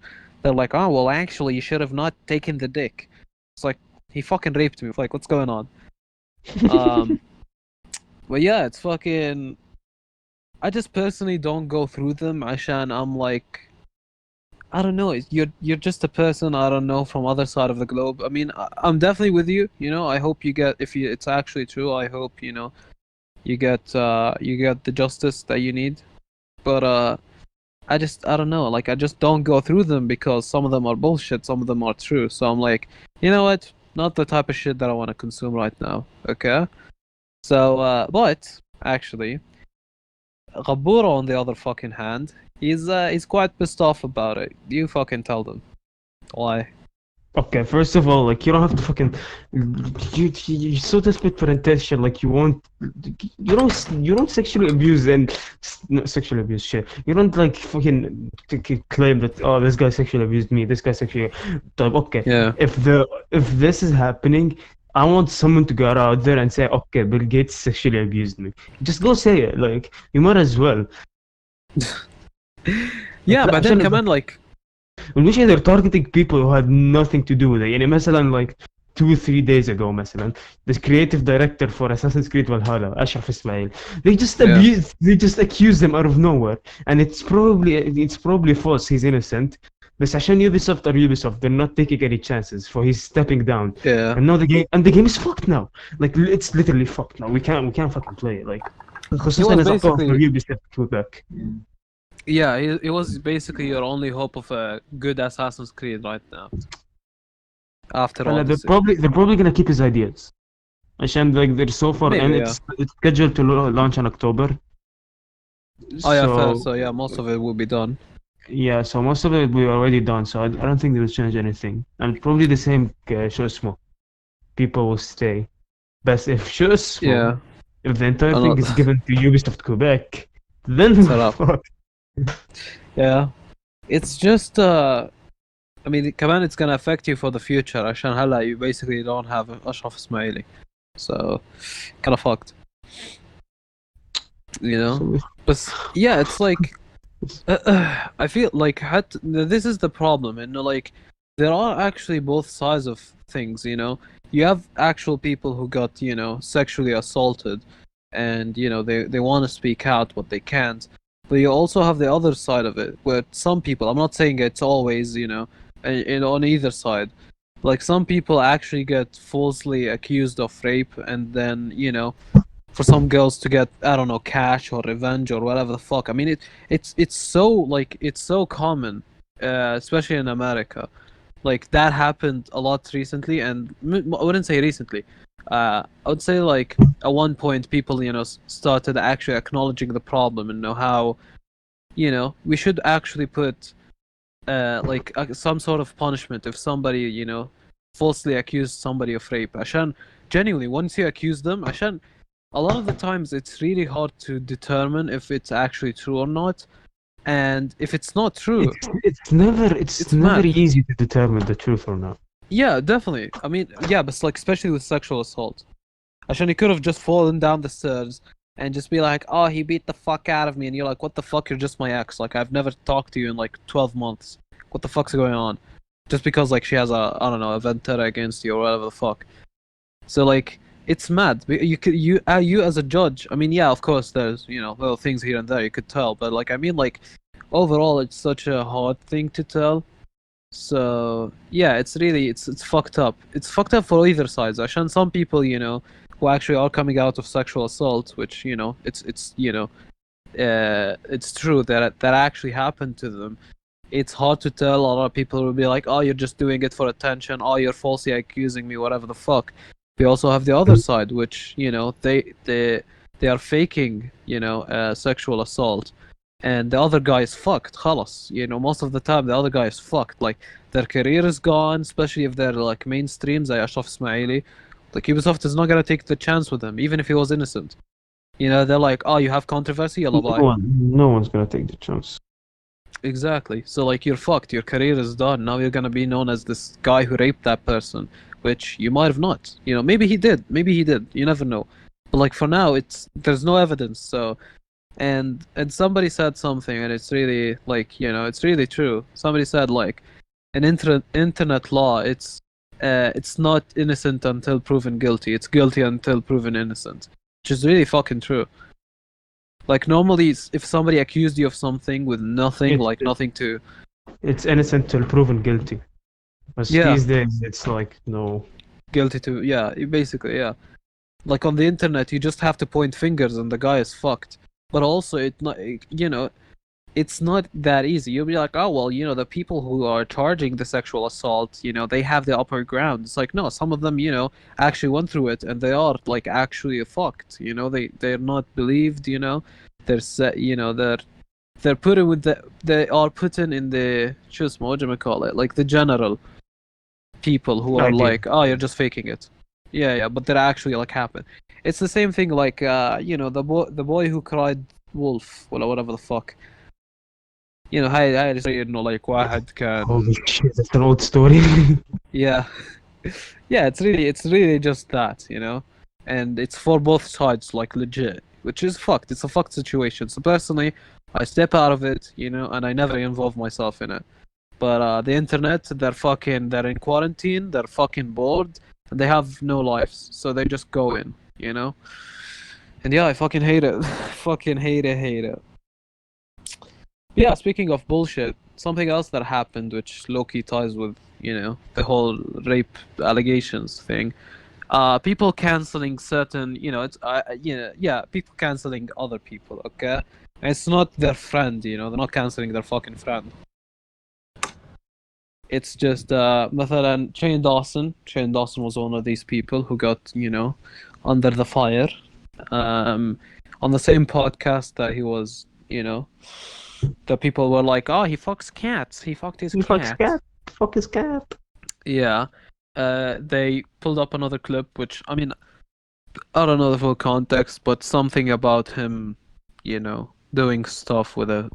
they're like, oh well, actually you should have not taken the dick. It's like, he fucking raped me. It's like, what's going on? But yeah, it's fucking. I just personally don't go through them. Ashan, I'm like, I don't know. You're just a person, I don't know, from other side of the globe. I mean, I'm definitely with you. I hope you get, if it's actually true. I hope you get the justice that you need. But I don't know. Like, I just don't go through them because some of them are bullshit, some of them are true. So I'm like, you know what? Not the type of shit that I want to consume right now. Okay. So, but actually, Gabura, on the other fucking hand, he's quite pissed off about it. You fucking tell them why. Okay, first of all, like you don't have to fucking you're so desperate for attention, like you don't sexually abuse and not sexually abuse shit. You don't like fucking claim that, oh, this guy sexually abused me, this guy sexually. Okay, Yeah. if this is happening, I want someone to go out there and say, okay, Bill Gates sexually abused me. Just go say it. Like, you might as well. Yeah, لا but then عشان come on, like, والمشكلة they're targeting people who had nothing to do with it. يعني مثلا like 2-3 days ago مثلا the creative director for Assassin's Creed Valhalla Ashraf Ismail, yeah, they just accuse them out of nowhere, and it's probably false, he's innocent. بس عشان Ubisoft are Ubisoft, they're not taking any chances, so he's stepping down. yeah. And now the game is fucked now. Like, it's literally fucked now. We can't fucking play it. Like, He خصوصا was إذا أعطوها for basically, Ubisoft Quebec. yeah, he was basically your only hope of a good Assassin's Creed right now. After They're Odyssey. probably they're probably gonna keep his ideas. عشان like they're so far, and Maybe, yeah. it's scheduled to launch in October. Oh yeah, fair. So So yeah, most of it will be done. yeah, so most of it we already done. So I don't think they will change anything, and probably the same شو اسمه people will stay. But if شو اسمه Yeah. if the entire I'm thing not is given to Ubisoft Quebec, then set up. fuck. Yeah. It's just I mean كمان it's gonna affect you for the future عشان هلا you basically don't have أشرف إسماعيلي, so kind of fucked, you know. So, But yeah, it's like I feel like this is the problem, and like there are actually both sides of things, you know. You have actual people who got, you know, sexually assaulted, and you know they want to speak out but they can't. But you also have the other side of it, where some people, I'm not saying it's always, you know, on either side. Like some people actually get falsely accused of rape, and then, you know, for some girls to get, I don't know, cash or revenge or whatever the fuck. I mean, it's so like it's so common, especially in America. Like that happened a lot recently, and I wouldn't say recently. I would say like at one point people, you know, started actually acknowledging the problem and know how, you know, we should actually put like some sort of punishment if somebody, you know, falsely accused somebody of rape. عشان genuinely once you accuse them, عشان a lot of the times it's really hard to determine if it's actually true or not, and if it's not true, it's it's never mad. easy to determine the truth or not. Yeah, definitely. I mean, yeah, but like especially with sexual assault. عشان he could have just fallen down the stairs and just be like, oh, he beat the fuck out of me, and you're like, what the fuck, you're just my ex, like I've never talked to you in like 12 months, what the fuck's going on? Just because like she has a, I don't know, a vendetta against you or whatever the fuck. So like it's mad. You could, you as a judge, I mean, yeah, of course there's, you know, little things here and there you could tell, but like I mean like overall it's such a hard thing to tell. So yeah, it's really it's fucked up. It's fucked up for either sides. عشان some people, you know, who actually are coming out of sexual assault, which, you know, it's you know, it's true that that actually happened to them. It's hard to tell. A lot of people will be like, "Oh, you're just doing it for attention. Oh, you're falsely accusing me, whatever the fuck." We also have the other side, which, you know, they are faking, you know, sexual assault, and the other guy is fucked. خلاص, you know, most of the time the other guy is fucked. Like their career is gone, especially if they're like mainstream, زي أشرف إسماعيلي. Like Ubisoft is not gonna take the chance with him, even if he was innocent. You know, they're like, "Oh, you have controversy, yalla bye." No one's gonna take the chance. Exactly. So like you're fucked. Your career is done. Now you're gonna be known as this guy who raped that person, which you might have not. You know, maybe he did. Maybe he did. You never know. But like for now, it's there's no evidence. So and somebody said something, and it's really like, you know, it's really true. Somebody said like an internet law. It's not innocent until proven guilty. It's guilty until proven innocent, which is really fucking true. Like normally, if somebody accused you of something with nothing, It's like nothing to, it's innocent till proven guilty. But yeah, these days, it's like no. guilty to, yeah, basically, yeah. Like on the internet, you just have to point fingers and the guy is fucked. But also, it not, you know, it's not that easy. You'll be like, oh well, you know, the people who are charging the sexual assault, you know, they have the upper ground. It's like no, some of them, you know, actually went through it and they are like actually fucked. You know, they're not believed. You know, you know, they're put in with they are put in the just what do we call it, like the general people who are Idea. like, oh, you're just faking it. Yeah, but that actually like happened. It's the same thing like you know, the boy who cried wolf or whatever the fuck. You know, هاي زي انه like واحد Holy كان, shit, that's an old story. yeah. Yeah, it's really just that, you know, and it's for both sides, like legit, which is fucked. It's a fucked situation. So personally, I step out of it, you know, and I never involve myself in it. But the internet, they're in quarantine, they're fucking bored, and they have no lives, so they just go in, you know. And yeah, I fucking hate it. Fucking hate it. Yeah, speaking of bullshit, something else that happened which low-key ties with, you know, the whole rape allegations thing. People canceling certain, you know, it's you know, yeah, people canceling other people, okay? And it's not their friend, you know, they're not canceling their fucking friend. It's just مثلا Shane Dawson was one of these people who got, you know, under the fire on the same podcast that he was, you know, the people were like, "Oh, he fucks cats. He fucked his You fuck's cat." cat. Fuck his cat. Yeah. They pulled up another clip, which I mean, I don't know the full context, but something about him, you know, doing stuff with an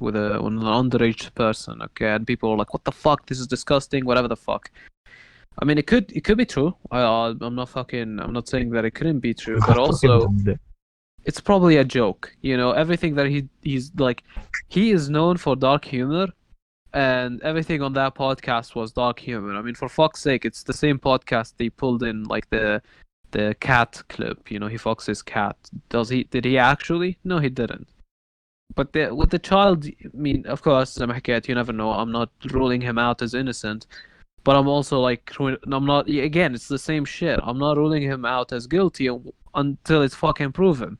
underage person, okay, and people are like, "What the fuck? This is disgusting." Whatever the fuck. I mean, it could be true. I'm not saying that it couldn't be true, but also it's probably a joke. Everything that he's like, he is known for dark humor, and everything on that podcast was dark humor. I mean, for fuck's sake, it's the same podcast they pulled in like the cat clip. He fucks his cat. Did he actually? No, he didn't. But with the child, I mean, of course, زي ما حكيت, you never know. I'm not ruling him out as innocent, but I'm also like, I'm not. Again, it's the same shit. I'm not ruling him out as guilty until it's fucking proven.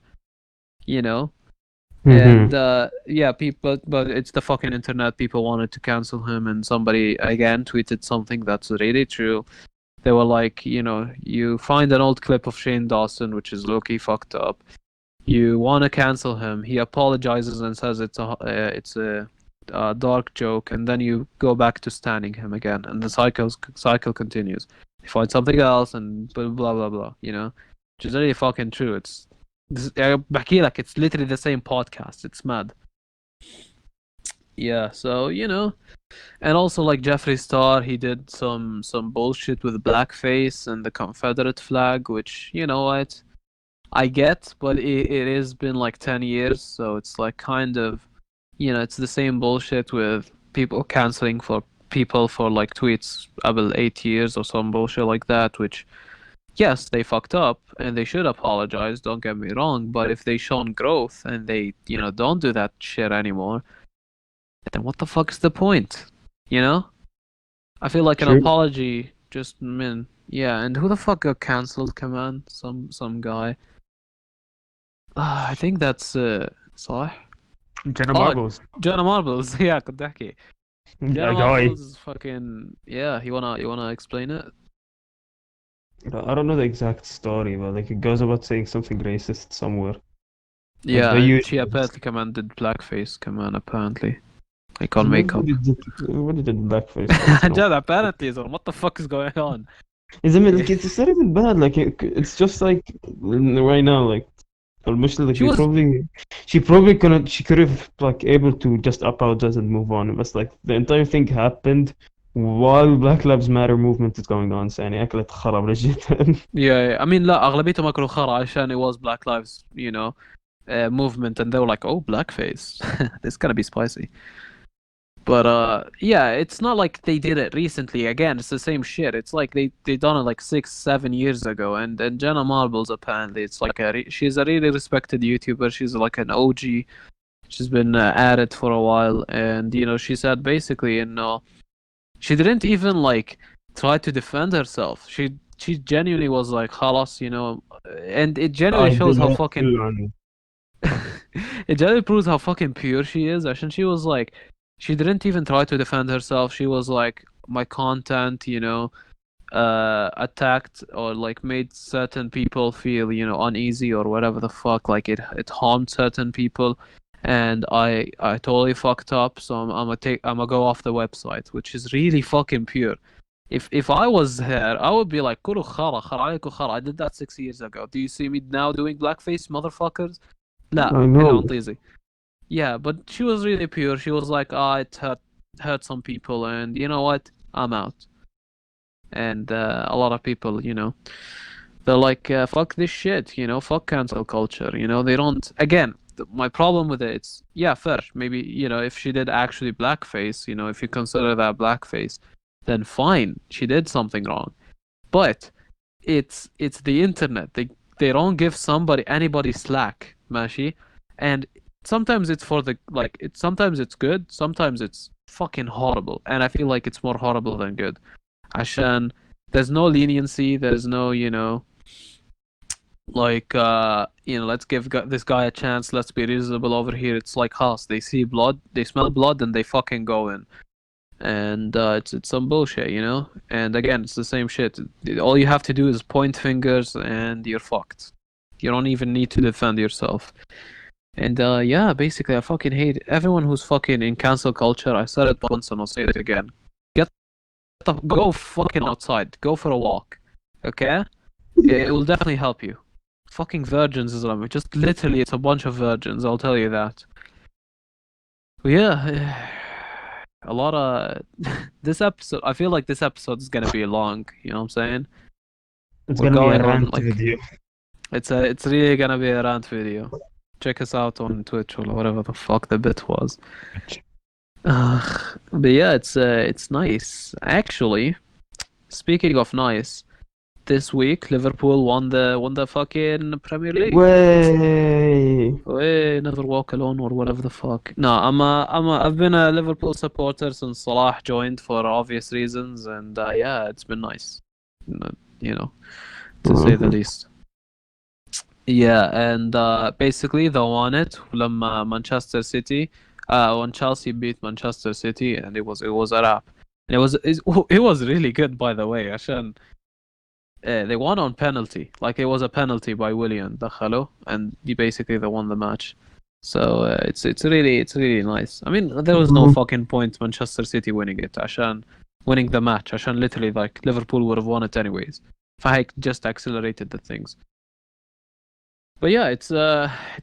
You know. And yeah, people, but it's the fucking internet. People wanted to cancel him, and somebody again tweeted something that's really true. They were like, you find an old clip of Shane Dawson, which is low-key fucked up. You want to cancel him. He apologizes and says it's a dark joke, and then you go back to standing him again, and the cycle continues. You find something else, and blah blah blah blah. Which is really fucking true. بحكي لك, it's literally the same podcast. It's mad. Yeah, so and also like Jeffree Star, he did some bullshit with blackface and the Confederate flag, which what I get, but it has been like 10 years, so it's like kind of it's the same bullshit with people canceling for people for like tweets about 8 years or some bullshit like that, which yes, they fucked up and they should apologize, don't get me wrong, but if they shown growth and they, don't do that shit anymore, then what the fuck is the point? I feel like an apology just yeah, and who the fuck got cancelled, come on? Some guy. I think that's صح? Jenna Marbles. Jenna Marbles. Yeah, كنت احكي. Jenna That guy. Marbles is fucking yeah, you wanna explain it? I don't know the exact story, but like it goes about saying something racist somewhere. Yeah, they and she apparently commanded blackface, apparently. Like on makeup. What did blackface? Jad, apparently, so what the fuck is going on? Like it's not even bad. Like it's just like right now, like المشكلة like she could have like able to just apologize and move on. But like the entire thing happened while Black Lives Matter movement is going on. So يعني أكلت خراب جدا. Yeah, I mean لا أغلبيتهم أكلوا خرا عشان it was Black Lives, movement, and they were like, oh, blackface, this is gonna be spicy. But yeah, it's not like they did it recently. Again, it's the same shit. It's like they done it like 6-7 years ago. And Jenna Marbles, apparently, it's like she's a really respected YouTuber. She's like an OG. She's been at it for a while, and she said basically, she didn't even like try to defend herself. She genuinely was like, "Halas," and it genuinely shows how fucking. It generally proves how fucking pure she is. And she was like, she didn't even try to defend herself. She was like, my content, attacked or like made certain people feel, uneasy or whatever the fuck. Like it harmed certain people, and I totally fucked up. So I'm gonna go off the website, which is really fucking pure. If I was her, I would be like, "Kuru khara, khara عليكم khara. I did that 6 years ago. Do you see me now doing blackface, motherfuckers?" لا I know. Yeah, but she was really pure. She was like, it hurt some people, and you know what? I'm out. And a lot of people, they're like, fuck this shit, fuck cancel culture. They don't. Again, my problem with it, it's yeah, fair. Maybe if she did actually blackface, if you consider that blackface, then fine, she did something wrong. But it's the internet. They don't give anybody slack, ماشي? And sometimes it's for the sometimes it's good, sometimes it's fucking horrible, and I feel like it's more horrible than good. عشان there's no leniency, there's no like let's give this guy a chance, let's be reasonable over here. It's like us. They see blood, they smell blood, and they fucking go in. And it's some bullshit, and again, it's the same shit. All you have to do is point fingers and you're fucked. You don't even need to defend yourself. And yeah, basically I fucking hate everyone who's fucking in cancel culture. I said it once and I'll say it again. Go fucking outside, go for a walk, okay? It will definitely help you. Fucking virgins, Islam, just literally it's a bunch of virgins, I'll tell you that. But yeah, a lot of this episode. I feel like this episode is gonna be long. You know what I'm saying? It's We're gonna be a going on rant like video. it's really gonna be a rant video. Check us out on Twitch or whatever the fuck the bit was. But yeah, it's nice. Actually, speaking of nice, this week Liverpool won the fucking Premier League. Way. Hey, never walk alone or whatever the fuck. No, I've been a Liverpool supporter since Salah joined for obvious reasons, and yeah, it's been nice, you know, to say the least. Yeah, and basically they won it لما Manchester City when Chelsea beat Manchester City, and it was a wrap. And it was really good, by the way عشان they won on penalty. Like it was a penalty by Willian دخلوا, and they won the match. So it's really nice. I mean, there was no fucking point Manchester City winning it عشان winning the match عشان literally like Liverpool would have won it anyways. فهيك just accelerated the things. But yeah, it's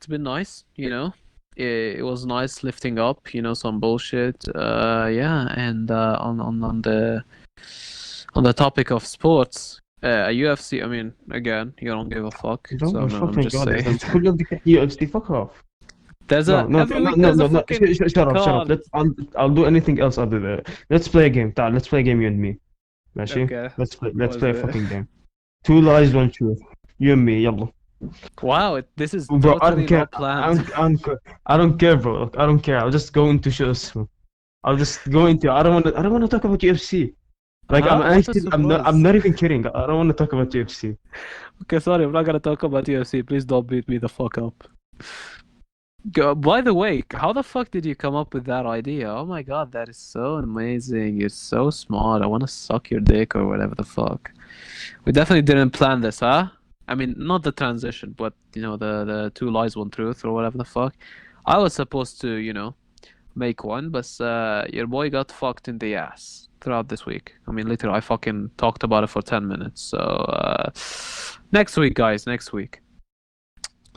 been nice, you know. It was nice lifting up, some bullshit. Yeah, and on the topic of sports, UFC. I mean, again, you don't give a fuck, Oh so my I'm fucking just god, saying. انت كل يوم بدك تحكي UFC, fuck off. There's No, a no, every no, week no, there's no, a no. fucking Shut up, shut up. card. I'll do anything else other than that. Let's play a game. Let's play a game, you and me. ماشي? Okay, Let's what is play a it? fucking game. Two lies, one truth. You and me, يلا. Wow, this is Bro, I don't totally care. not planned. I don't care, bro. Like, I don't care. I'll just go into shows. I'll just go into. I don't want to talk about UFC. Like I'm Huh? What a actually. I'm surprise. not even kidding. I don't want to talk about UFC. Okay, sorry, I'm not gonna talk about UFC. Please don't beat me the fuck up. By the way, how the fuck did you come up with that idea? Oh my god, that is so amazing. You're so smart. I want to suck your dick or whatever the fuck. We definitely didn't plan this, huh? I mean, not the transition, but the two lies, one truth or whatever the fuck. I was supposed to, make one, but your boy got fucked in the ass throughout this week. I mean, literally, I fucking talked about it for 10 minutes. So, next week, guys, next week.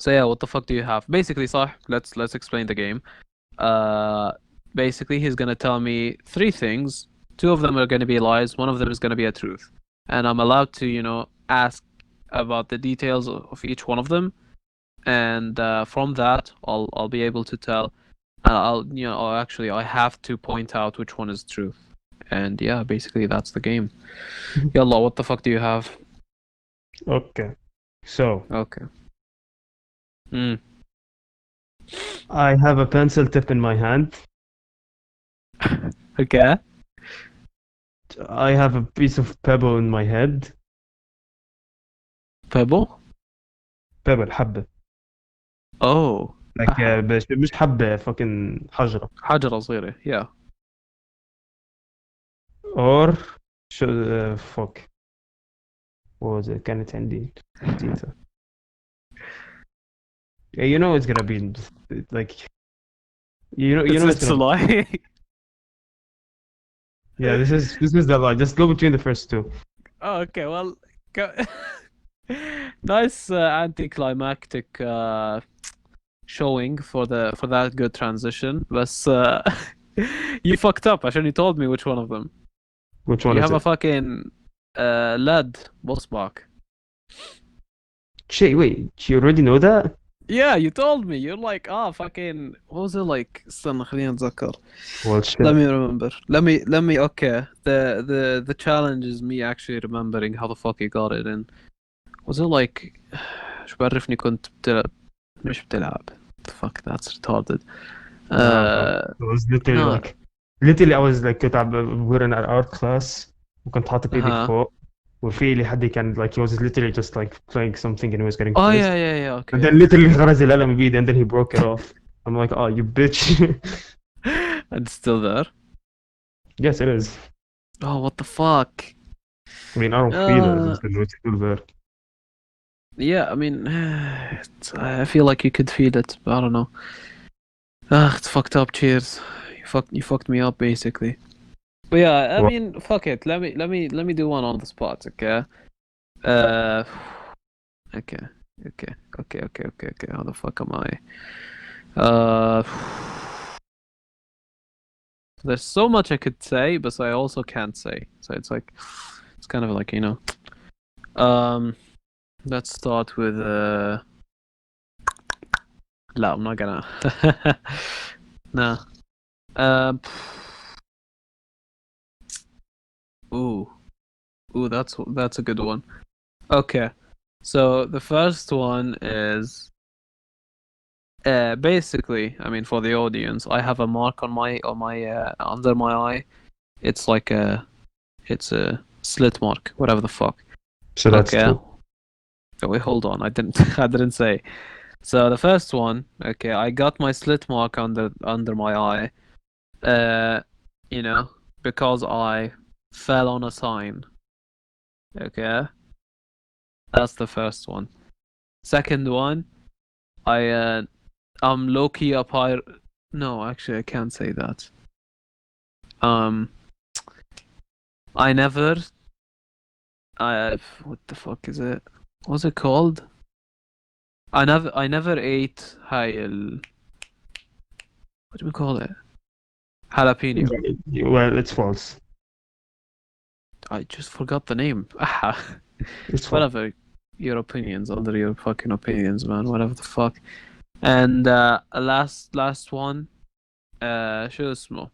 So yeah, what the fuck do you have? Basically, صح, let's explain the game. Basically, he's gonna tell me three things. Two of them are gonna be lies. One of them is gonna be a truth, and I'm allowed to, ask about the details of each one of them, and from that, I'll be able to tell. Or actually, I have to point out which one is truth. And yeah, basically that's the game. Yalla, what the fuck do you have? Okay. So Okay. Hmm. I have a pencil tip in my hand. Okay. I have a piece of pebble in my head. Pebble? Pebble, حبة. Oh. Like مش حبة, fucking حجرة. حجرة صغيرة. Yeah. Or fuck. What was it? كانت عندي نسيتها. Yeah, you know it's gonna be like you know it's It's a gonna lie. yeah, this is the lie. Just go between the first two. Oh, okay. Well, nice anticlimactic showing for that good transition. But you fucked up عشان you told me which one of them. Which one You is have a it? fucking lead بصبعك. Shit, wait, you already know that? Yeah, you told me. You're like, fucking, what was it like? استنى خليني أتذكر. Well, shit. Let me remember. Let me. Okay. The challenge is me actually remembering how the fuck you got it in. Was it like شو بعرفني كنت بتلعب مش بتلعب. The fuck, that's retarded. It was literally no. like literally I was like كنت we're in our art class وكنت حاطط ايدي فوق وفي اللي حد كان like he was literally just like playing something and he was getting Oh pissed. yeah, okay. And then literally غرز القلم بيدي and then he broke it off. I'm like, oh, you bitch. And it's still there. Yes, it is. Oh, what the fuck? I mean, I don't feel it, just that it's still there. Yeah, I mean, I feel like you could feel it, but I don't know. It's fucked up. Cheers. You fucked me up basically. But yeah, I mean, fuck it. Let me do one on the spot, okay? Okay. How the fuck am I? There's so much I could say, but I also can't say. So it's like, it's kind of like, you know. Let's start with No, I'm not gonna. No. Um. Ooh. Ooh, that's a good one. Okay. So the first one is basically, I mean, for the audience, I have a mark on my under my eye. It's like it's a slit mark, whatever the fuck. So that's Okay. two. Oh, wait, hold on. I didn't I didn't say. So the first one, okay, I got my slit mark under my eye. You know, because I fell on a sign. Okay. That's the first one. Second one, I'm low-key a pirate. No, actually, I can't say that. Um, I never. What the fuck is it? What's it called? I never ate What do we call it? Jalapeno. Well, it's false. I just forgot the name. It's false. Whatever. Your opinions, under your fucking opinions, man. Whatever the fuck. And last one. شو اسمه?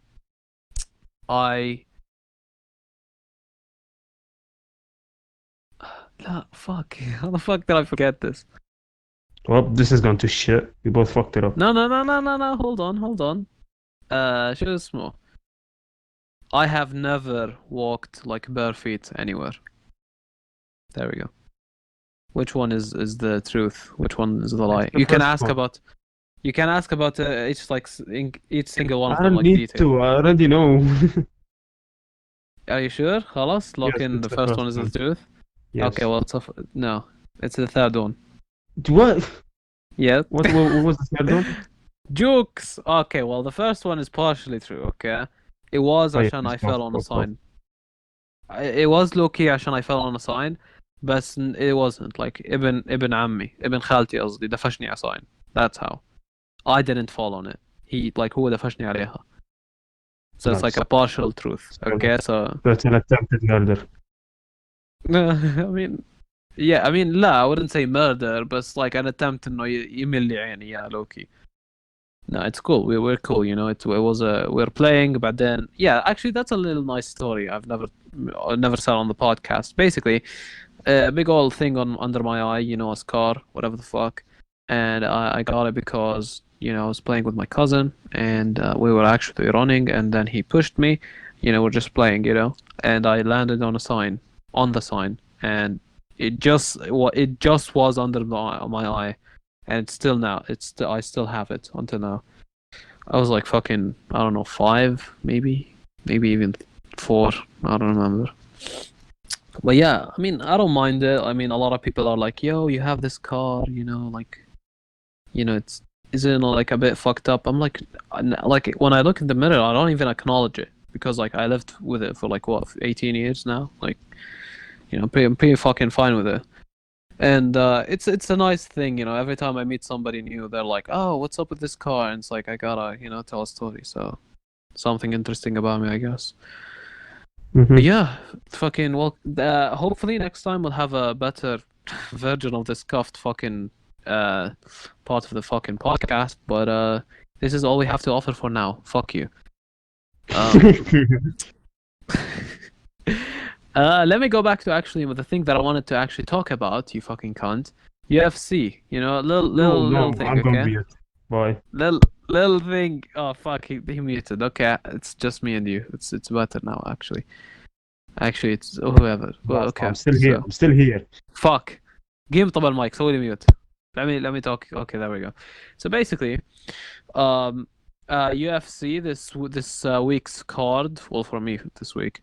لا fuck. How the fuck did I forget this? Well, this is going to shit. We both fucked it up. No. Hold on. شو اسمه? I have never walked like bare feet anywhere. There we go. Which one is the truth? Which one is the lie? It's the You can first ask one. about. You can ask about each like each single one of I them don't like need detail. to. I already know. Are you sure? خلاص. Lock Yes, in. it's The the first first one is the one. truth. Yes. Okay. Well, no. It's the third one. What? Yeah. What was the third one? Jokes. Okay. Well, the first one is partially true. Okay. It was Oh, yeah, عشان it's I fell false, on a false, false. sign. It was low key عشان I fell on a sign. بس it wasn't like ابن عمي ابن خالتي قصدي دفشني على sign. That's how. I didn't fall on it. He like هو دفشني عليها. So it's like Nice. a partial truth. Okay, so That's an attempted murder. I mean, yeah, I mean, لا, I wouldn't say murder, but it's like an attempt إنه يمل لي عيني يا لوكي. No, it's cool. We're cool, you know. It was we're playing, but then yeah, actually that's a little nice story. I've never said on the podcast. Basically, a big old thing on under my eye, you know, a scar, whatever the fuck, and I got it because you know I was playing with my cousin, and we were actually running, and then he pushed me. You know, we're just playing, you know, and I landed on the sign, and it just was under my eye, and it's still now. I still have it until now. I was like fucking I don't know 5 maybe even 4. I don't remember. But yeah, I mean, I don't mind it. I mean, a lot of people are like, "Yo, you have this car, you know, like, you know, it's isn't it like a bit fucked up?" I'm like, when I look in the mirror, I don't even acknowledge it because like I lived with it for like what 18 years now. Like, you know, I'm pretty fucking fine with it. And it's a nice thing, you know. Every time I meet somebody new, they're like, "Oh, what's up with this car?" And it's like I gotta, you know, tell a story. So something interesting about me, I guess. But yeah, fucking well. Hopefully next time we'll have a better version of this cuffed fucking part of the fucking podcast. But this is all we have to offer for now. Fuck you. Let me go back to actually with the thing that I wanted to actually talk about. You fucking cunt. UFC. You know, little thing. I'm gonna Okay. be it. Bye. Little thing. Oh fuck, he muted. Okay, it's just me and you. It's better now actually. Actually, it's whoever. Well, okay. I'm still here. So, I'm still here. fuck. Game طبعا المايك سوي لي mute. Let me talk. Okay, there we go. So basically, UFC this week's card. Well, for me this week,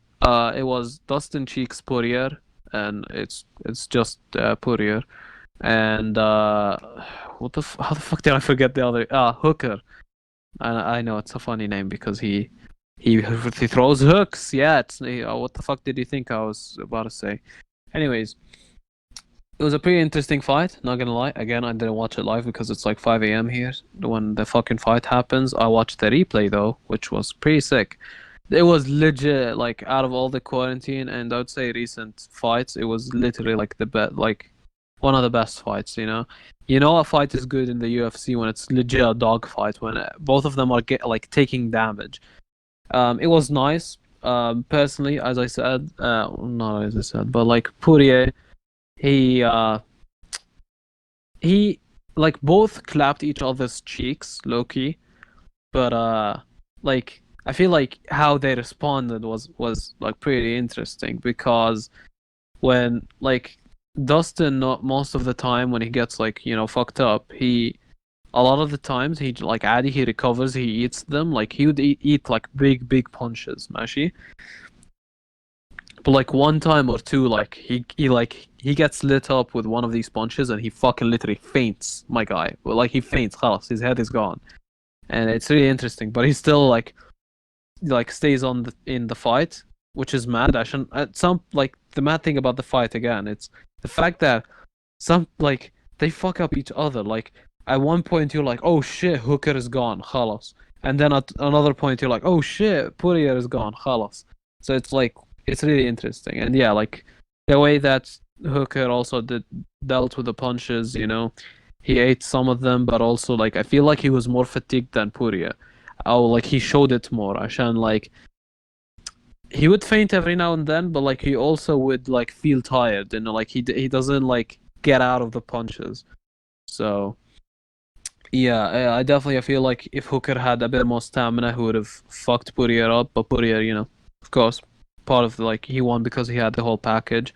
it was Dustin Cheeks Poirier, and it's just Poirier, and how the fuck did I forget the other? Hooker. I know it's a funny name because he throws hooks. Yeah, what the fuck did you think I was about to say? Anyways, It was a pretty interesting fight, not gonna lie. Again, I didn't watch it live because it's like 5 a.m. here when the fucking fight happens. I watched the replay though, which was pretty sick. It was legit, like out of all the quarantine and I would say recent fights, it was literally like the best, like one of the best fights. You know a fight is good in the UFC when it's legit a dog fight when both of them are like taking damage. It was nice. Personally, as I said, not as I said, but like Poirier, he uh he like both clapped each other's cheeks, low key, but like I feel like how they responded was like pretty interesting because when like Dustin, not most of the time when he gets like fucked up, he a lot of the times he like Addy he recovers, he eats them like he would eat like big punches, ماشي. But like one time or two, like he gets lit up with one of these punches and he fucking literally faints, my guy. Well, like he faints, خلاص, his head is gone, and it's really interesting. But he still like stays on in the fight, which is mad. Some like the mad thing about the fight again, it's the fact that some like they fuck up each other. Like at one point you're like, oh shit, Hooker is gone, خلاص, and then at another point you're like, oh shit, Poirier is gone, خلاص. So it's like it's really interesting, and yeah, like the way that Hooker also dealt with the punches, he ate some of them, but also like I feel like he was more fatigued than Poirier. Oh, like he showed it more. عشان like he would faint every now and then, but like he also would like feel tired, like he doesn't like get out of the punches. So yeah, I definitely I feel like if Hooker had a bit more stamina, he would have fucked Poirier up. But Poirier, of course, part of like he won because he had the whole package.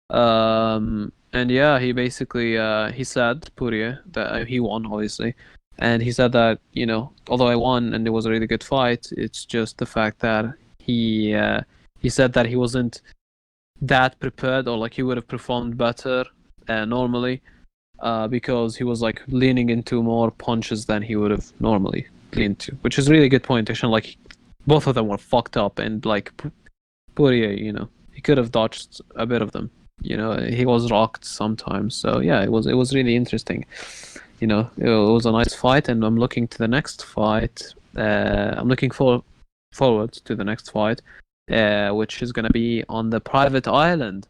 And yeah, he basically he said Poirier that he won obviously, and he said that although I won and it was a really good fight, it's just the fact that he said that he wasn't that prepared or like he would have performed better normally because he was like leaning into more punches than he would have normally leaned to, which is a really good point. Actually, like both of them were fucked up, and like Poirier, he could have dodged a bit of them. He was rocked sometimes. So yeah, it was really interesting. It was a nice fight, and I'm looking to the next fight. I'm looking forward to the next fight, which is gonna be on the private island.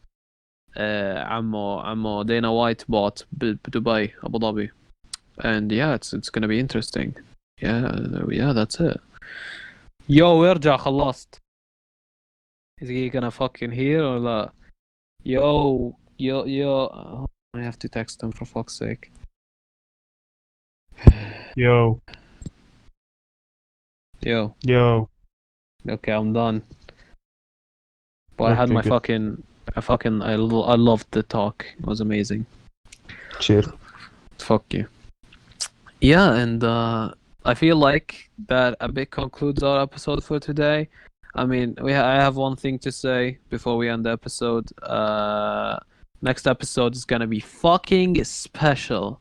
عمو Dana White bought Dubai, Abu Dhabi, and yeah, it's gonna be interesting. Yeah, that's it. Yo, ارجع خلصت. Is he gonna fucking hear or لا? Yo. I have to text him for fuck's sake. Yo, Yo. yo. Okay, I'm done. But I had Okay, my good. I loved the talk. It was amazing. Cheers. Fuck you. Yeah, and I feel like that a bit concludes our episode for today. I mean, I have one thing to say before we end the episode. Next episode is gonna be fucking special.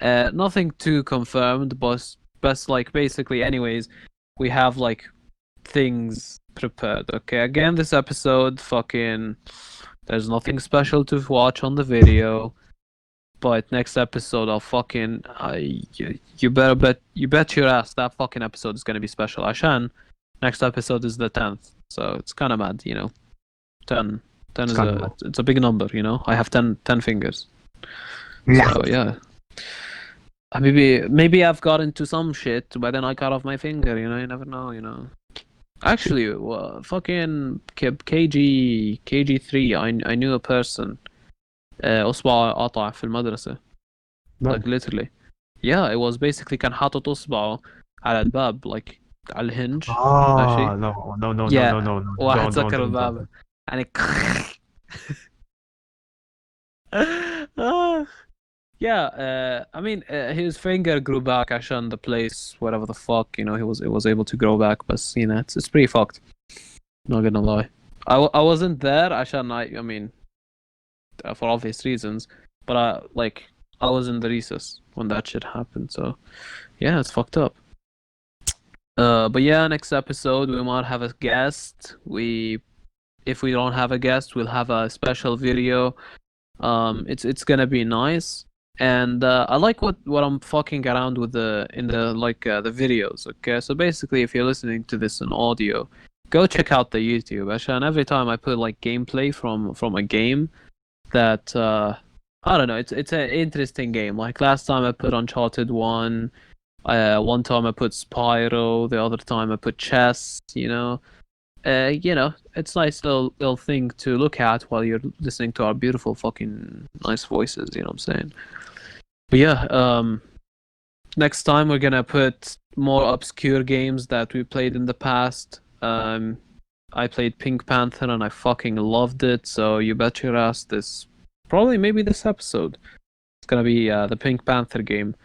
Nothing too confirmed, but like basically, anyways, we have like things prepared. Okay, again, this episode, fucking, there's nothing special to watch on the video. But next episode, I'll fucking, you bet your ass that fucking episode is gonna be special. Ashan, next episode is the 10th, so it's kind of mad, 10, 10 It's is kind of mad. it's a big number, I have 10 fingers. Yeah. So yeah, maybe I've got into some shit, but then I cut off my finger. You never know. Actually, fucking KG3. I knew a person. أصبعه قطع في المدرسة. No. Like literally. Yeah, it was basically كان حاطط إصبعه على الباب like على الهنج. ماشي. Ah, Yeah. no. واحد سكر Don't. الباب. يعني Yeah, I mean, his finger grew back عشان the place, whatever the fuck, it was able to grow back, but it's pretty fucked. Not gonna lie. I wasn't there عشان I mean, for obvious reasons, but I was in the recess when that shit happened, so yeah, it's fucked up. But yeah, next episode we might have a guest. If we don't have a guest, we'll have a special video It's gonna be nice. And I like what I'm fucking around with the videos. Okay, so basically, if you're listening to this in audio, go check out the YouTube. Actually, every time I put like gameplay from a game that I don't know, it's an interesting game. Like last time I put Uncharted 1. One time I put Spyro. The other time I put chess. It's nice little thing to look at while you're listening to our beautiful fucking nice voices. You know what I'm saying? But yeah, next time we're gonna put more obscure games that we played in the past. I played Pink Panther and I fucking loved it. So you bet your ass maybe this episode, it's gonna be the Pink Panther game.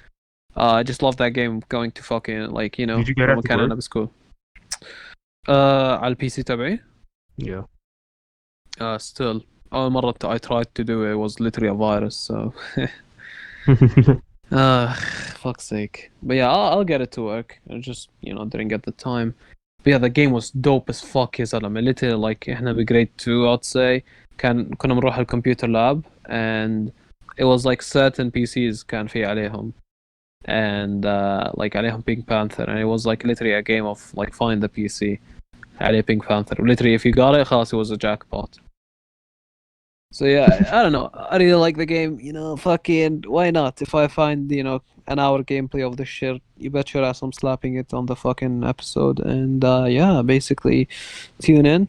I just love that game. Going to fucking Did you get لما it to كان work? أنا بسكول. على البي سي تبعي. Yeah. Still أول مرة I tried to do it was literally a virus. So fuck's sake. But yeah, I'll get it to work. I just didn't get the time. But yeah, the game was dope as fuck يا زلمة. Literally like احنا بgrade 2 I'd say. كنا بنروح الكمبيوتر lab and it was like certain PCs كان في عليهم. And like عليهم Pink Panther, and it was like literally a game of like find the PC عليه Pink Panther. Literally, if you got it, خلاص, it was a jackpot. So yeah, I don't know. I really like the game. Fucking why not? If I find an hour gameplay of this shit, you bet your ass I'm slapping it on the fucking episode. And yeah, basically, tune in.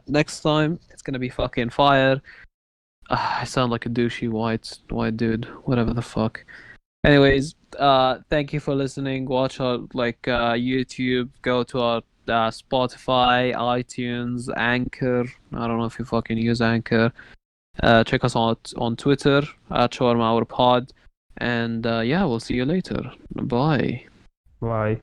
Next time it's gonna be fucking fire. I sound like a douchey white dude. Whatever the fuck. Anyways, thank you for listening. Watch our YouTube. Go to our Spotify, iTunes, Anchor. I don't know if you fucking use Anchor. Check us out on Twitter at Shawerma Our Pod. And yeah, we'll see you later. Bye. Why?